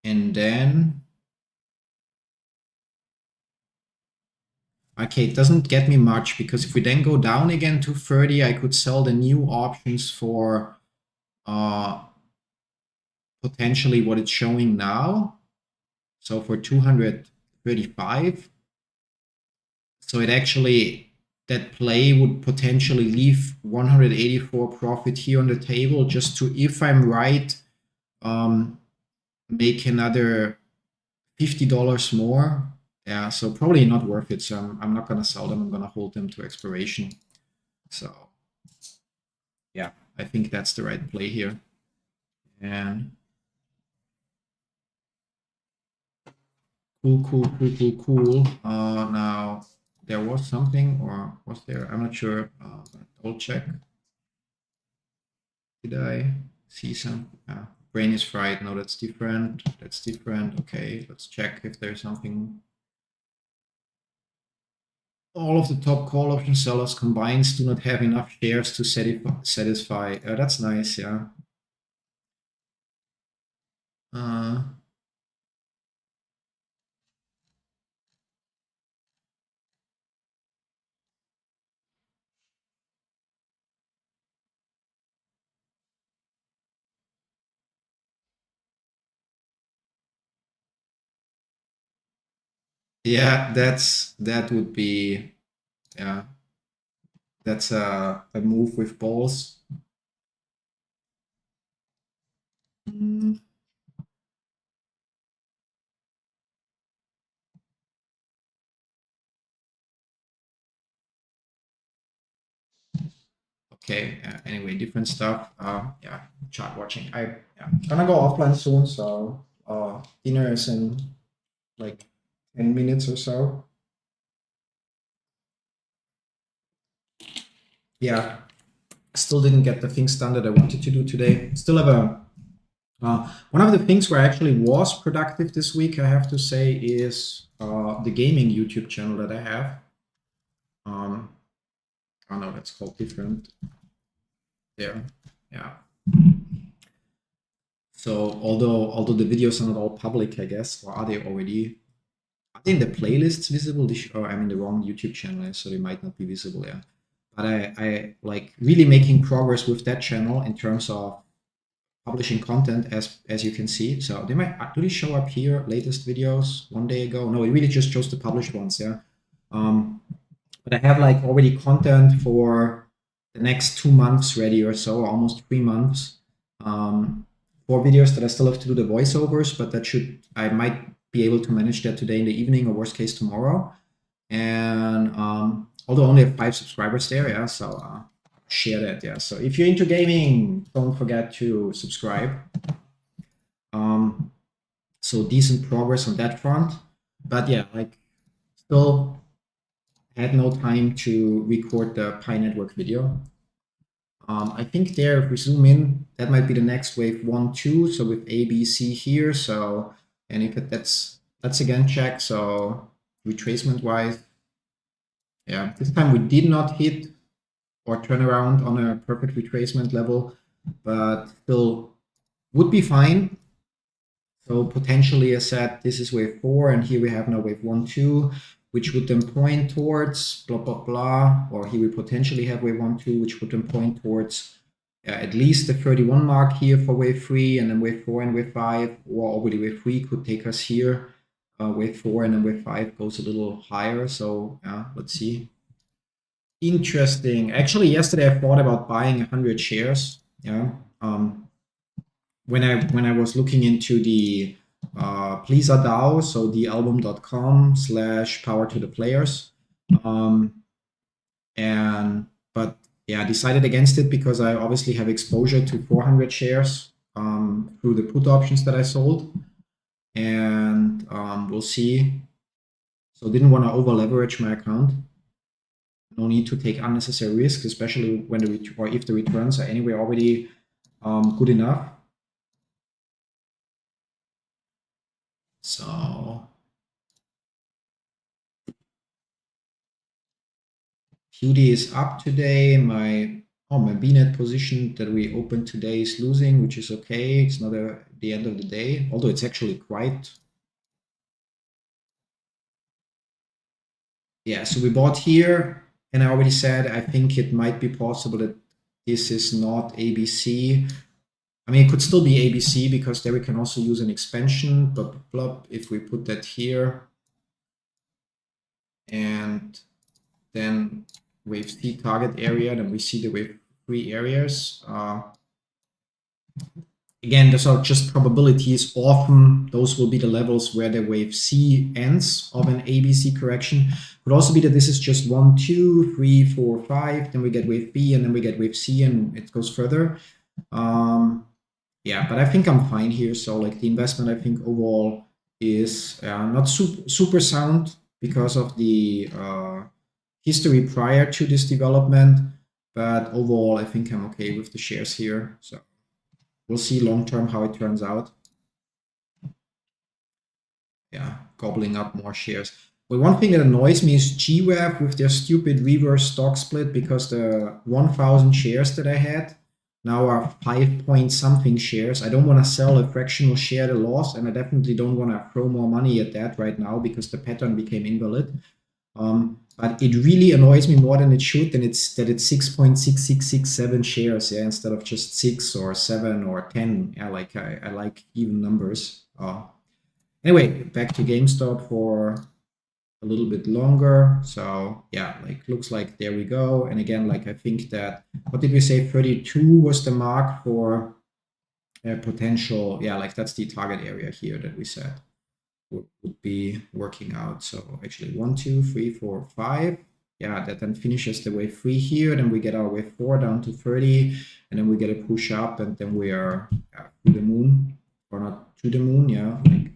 And then, okay, it doesn't get me much, because if we then go down again to 30, I could sell the new options for potentially what it's showing now. So for 235. So it actually, that play would potentially leave 184 profit here on the table, just to, if I'm right, make another $50 more. Yeah, so probably not worth it. So I'm not gonna sell them. I'm gonna hold them to expiration. So yeah, I think that's the right play here. And cool. Now there was something, or was there? I'm not sure. I'll check. Did I see some? Brain is fried. No, that's different. That's different. Okay, let's check if there's something. All of the top call option sellers combined do not have enough shares to satisfy. That's nice, yeah. Yeah, that would be, yeah, that's a move with balls. Okay, anyway, different stuff. Yeah, chart watching. I'm gonna go offline soon, so dinner is in like 10 minutes or so. Yeah, still didn't get the things done that I wanted to do today. Still have a one of the things where I actually was productive this week, I have to say, is the gaming YouTube channel that I have. Oh no, that's called different. There, yeah. So although the videos are not all public, I guess, or are they already? Are they in the playlists visible? Or I'm in the wrong YouTube channel, so they might not be visible. Yeah, but I like really making progress with that channel in terms of publishing content, as you can see. So they might actually show up here, latest videos 1 day ago. No, it really just shows the published ones. Yeah. But I have like already content for the next 2 months ready, or so, almost 3 months. 4 videos that I still have to do the voiceovers, but I might be able to manage that today in the evening, or worst case tomorrow. And although I only have 5 subscribers there, yeah, so share that, yeah. So if you're into gaming, don't forget to subscribe. So decent progress on that front, but yeah, like still had no time to record the Pi Network video. I think there, if we zoom in, that might be the next wave 1, 2. So with A, B, C here. So, and if let's again check. So retracement wise, yeah, this time we did not hit or turn around on a perfect retracement level, but still would be fine. So potentially, I said this is wave 4, and here we have now wave 1, 2, which would then point towards blah, blah, blah. Or here we potentially have wave 1, 2, which would then point towards at least the 31 mark here for wave 3, and then wave 4 and wave 5, or already wave 3 could take us here. Wave 4 and then wave 5 goes a little higher. So yeah, let's see. Interesting. Actually, yesterday I thought about buying 100 shares. Yeah. When I was looking into the Pleaser DAO, so the album.com/power to the players, but yeah, decided against it because I obviously have exposure to 400 shares through the put options that I sold, and we'll see. So didn't want to over leverage my account. No need to take unnecessary risk, especially when if the returns are anyway already good enough. So QD is up today. My BNet position that we opened today is losing, which is okay. It's not the end of the day, although it's actually quite. Yeah, so we bought here, and I already said I think it might be possible that this is not ABC. I mean, it could still be ABC because there we can also use an expansion, blah, blah, blah, if we put that here. And then wave C target area, then we see the wave 3 areas. Again, those are just probabilities. Often those will be the levels where the wave C ends of an ABC correction. Could also be that this is just 1, 2, 3, 4, 5. Then we get wave B, and then we get wave C, and it goes further. Yeah, but I think I'm fine here. So like the investment, I think overall is not super sound because of the history prior to this development. But overall, I think I'm okay with the shares here. So we'll see long term how it turns out. Yeah, gobbling up more shares. But one thing that annoys me is GWAV with their stupid reverse stock split, because the 1,000 shares that I had now are 5 point something shares. I don't want to sell a fractional share at a loss, and I definitely don't want to throw more money at that right now because the pattern became invalid. But it really annoys me more than it should, that it's 6.6667 shares, yeah, instead of just 6 or 7 or 10. Yeah, like I like even numbers. Anyway, back to GameStop for a little bit longer. So yeah, like looks like there we go. And again, like I think that, what did we say? 32 was the mark for potential. Yeah, like that's the target area here that we said would be working out. So actually 1, 2, 3, 4, 5. Yeah, that then finishes the wave 3 here. Then we get our wave 4 down to 30, and then we get a push up, and then we are to the moon, or not to the moon. Yeah, like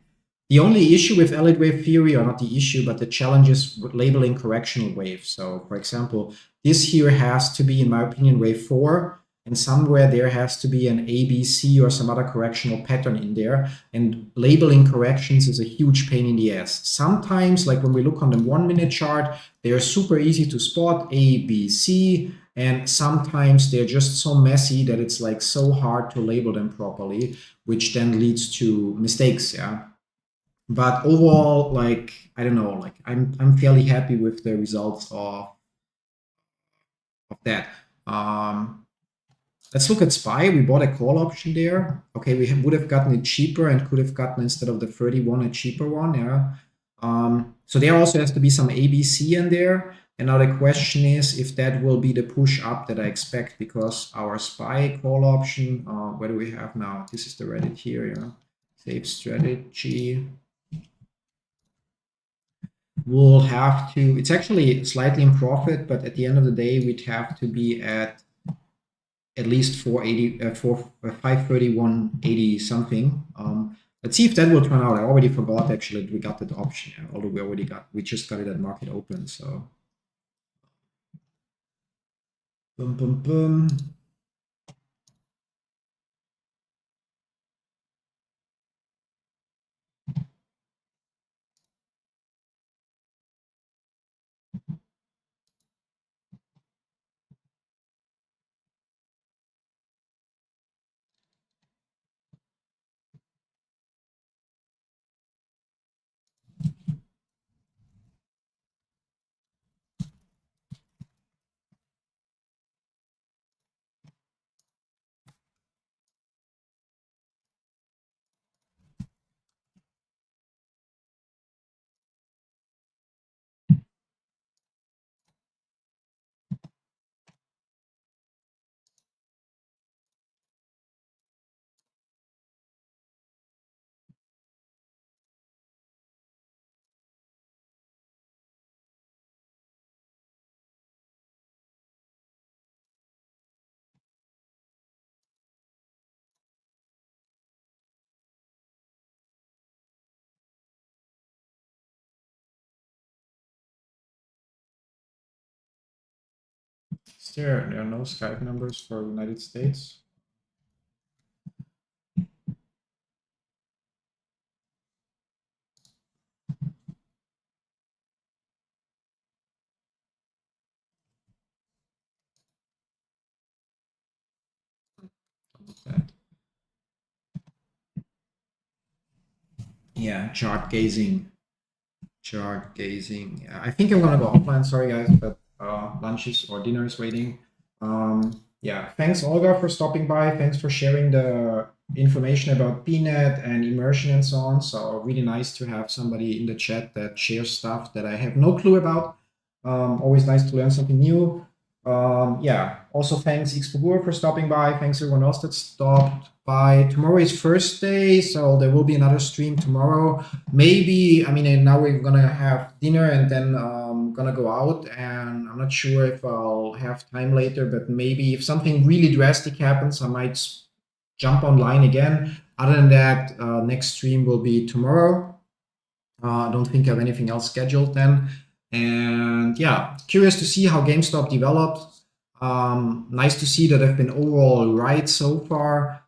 the only issue with Elliott Wave Theory, or not the issue, but the challenge is labeling correctional waves. So for example, this here has to be, in my opinion, wave 4, and somewhere there has to be an ABC or some other correctional pattern in there. And labeling corrections is a huge pain in the ass. Sometimes, like when we look on the 1-minute chart, they are super easy to spot, A, B, C, and sometimes they're just so messy that it's like so hard to label them properly, which then leads to mistakes. Yeah. But overall, like I don't know, like I'm fairly happy with the results of that. Let's look at SPY. We bought a call option there. Okay, we would have gotten it cheaper and could have gotten, instead of the 31, a cheaper one. Yeah. So there also has to be some ABC in there. And now the question is if that will be the push up that I expect, because our SPY call option, where do we have now? This is the Reddit here. Yeah. Save strategy. We'll have to, it's actually slightly in profit, but at the end of the day, we'd have to be at least 480, 531.80 something. Let's see if that will turn out. I already forgot actually that we got that option, although we just got it at market open. So, boom, boom, boom. there are no Skype numbers for United States. Yeah, chart gazing. I think I'm gonna go offline. Sorry guys, but lunch is or dinner is waiting. Yeah, thanks Olga for stopping by. Thanks for sharing the information about PNet and immersion and so on. So really nice to have somebody in the chat that shares stuff that I have no clue about. Always nice to learn something new. Yeah, also thanks Xpobur for stopping by. Thanks everyone else that stopped by. Tomorrow is first day, so there will be another stream tomorrow. Maybe, I mean, now we're gonna have dinner and then gonna go out, and I'm not sure if I'll have time later, but maybe if something really drastic happens, I might jump online again. Other than that, next stream will be tomorrow. I don't think I have anything else scheduled then. And yeah, curious to see how GameStop develops. Nice to see that I've been overall right so far.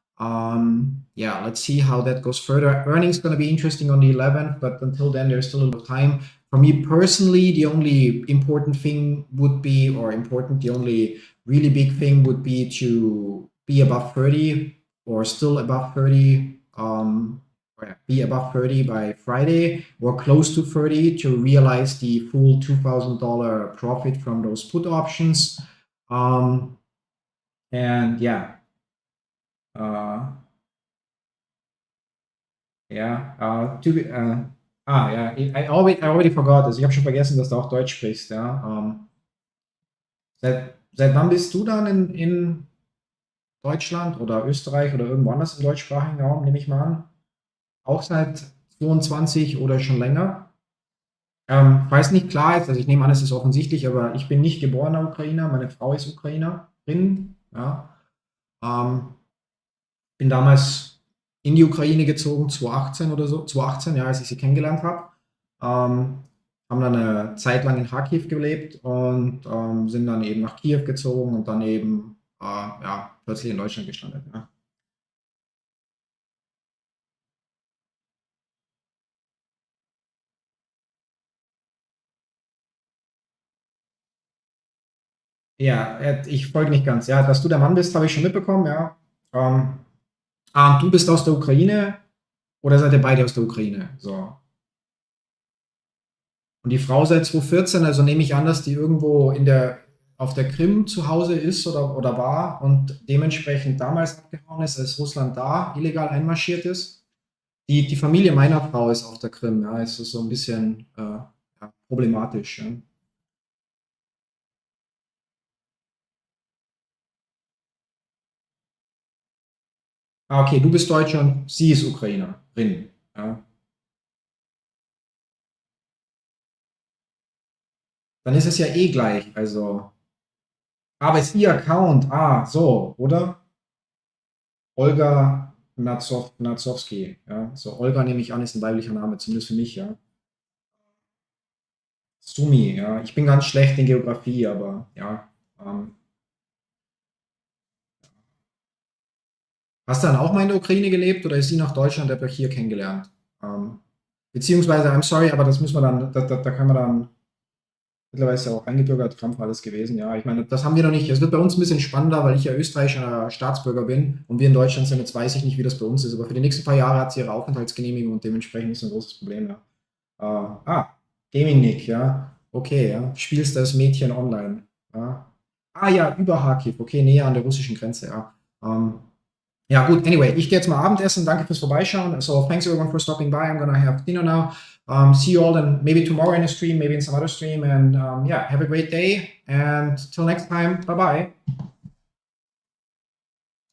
Yeah, let's see how that goes further. Earnings going to be interesting on the 11th, but until then, there's still a little time. For me personally, the only important thing would be, the only really big thing would be to be above 30 or still above 30. Be above 30 by Friday or close to 30 to realize the full $2,000 profit from those put options. And yeah. I already forgot das. Ich habe schon vergessen, dass du auch Deutsch sprichst. Ja. Seit wann bist du dann in Deutschland oder Österreich oder irgendwo anders im deutschsprachigen Raum, nehme ich mal an? Auch seit 22 oder schon länger. Falls nicht klar ist, also ich nehme an, es ist offensichtlich, aber ich bin nicht geborener Ukrainer, meine Frau ist Ukrainerin. Ja. Bin damals in die Ukraine gezogen, 2018 oder so, 2018, ja, als ich sie kennengelernt habe. Haben dann eine Zeit lang in Kharkiv gelebt und sind dann eben nach Kiew gezogen und dann eben plötzlich in Deutschland gelandet. Ja. Ja, ich folge nicht ganz. Ja, dass du der Mann bist, habe ich schon mitbekommen, ja. Du bist aus der Ukraine oder seid ihr beide aus der Ukraine? So. Und die Frau seit 2014, also nehme ich an, dass die irgendwo auf der Krim zu Hause ist oder war und dementsprechend damals abgehauen ist, als Russland da illegal einmarschiert ist. Die Familie meiner Frau ist auf der Krim, ja, es ist so ein bisschen problematisch. Ja. Okay, du bist Deutscher und sie ist Ukrainerin. Ja. Dann ist es ja eh gleich. Also. Aber ist ihr Account. So, oder? Olga Nazowski. Ja. So, Olga nehme ich an, ist ein weiblicher Name, zumindest für mich, ja. Sumi, ja. Ich bin ganz schlecht in Geografie, aber ja. Hast du dann auch mal in der Ukraine gelebt oder ist sie nach Deutschland, habt ihr euch hier kennengelernt? Beziehungsweise, I'm sorry, aber das müssen wir dann, da können wir dann, mittlerweile ist ja auch eingebürgert, Trump alles gewesen, ja. Ich meine, das haben wir noch nicht. Es wird bei uns ein bisschen spannender, weil ich ja österreichischer Staatsbürger bin und wir in Deutschland sind. Jetzt weiß ich nicht, wie das bei uns ist, aber für die nächsten paar Jahre hat sie ihre Aufenthaltsgenehmigung und dementsprechend ist ein großes Problem, ja. Gaming Nick, ja. Okay, ja. Spielst das Mädchen online. Ja. Ja, über Kharkiv, okay, näher an der russischen Grenze, ja. Ja, gut, anyway, ich gehe jetzt mal Abendessen. Danke fürs Vorbeischauen. So, thanks everyone for stopping by. I'm gonna have dinner now. See you all then maybe tomorrow in a stream, maybe in some other stream. And yeah, have a great day. And till next time, bye-bye.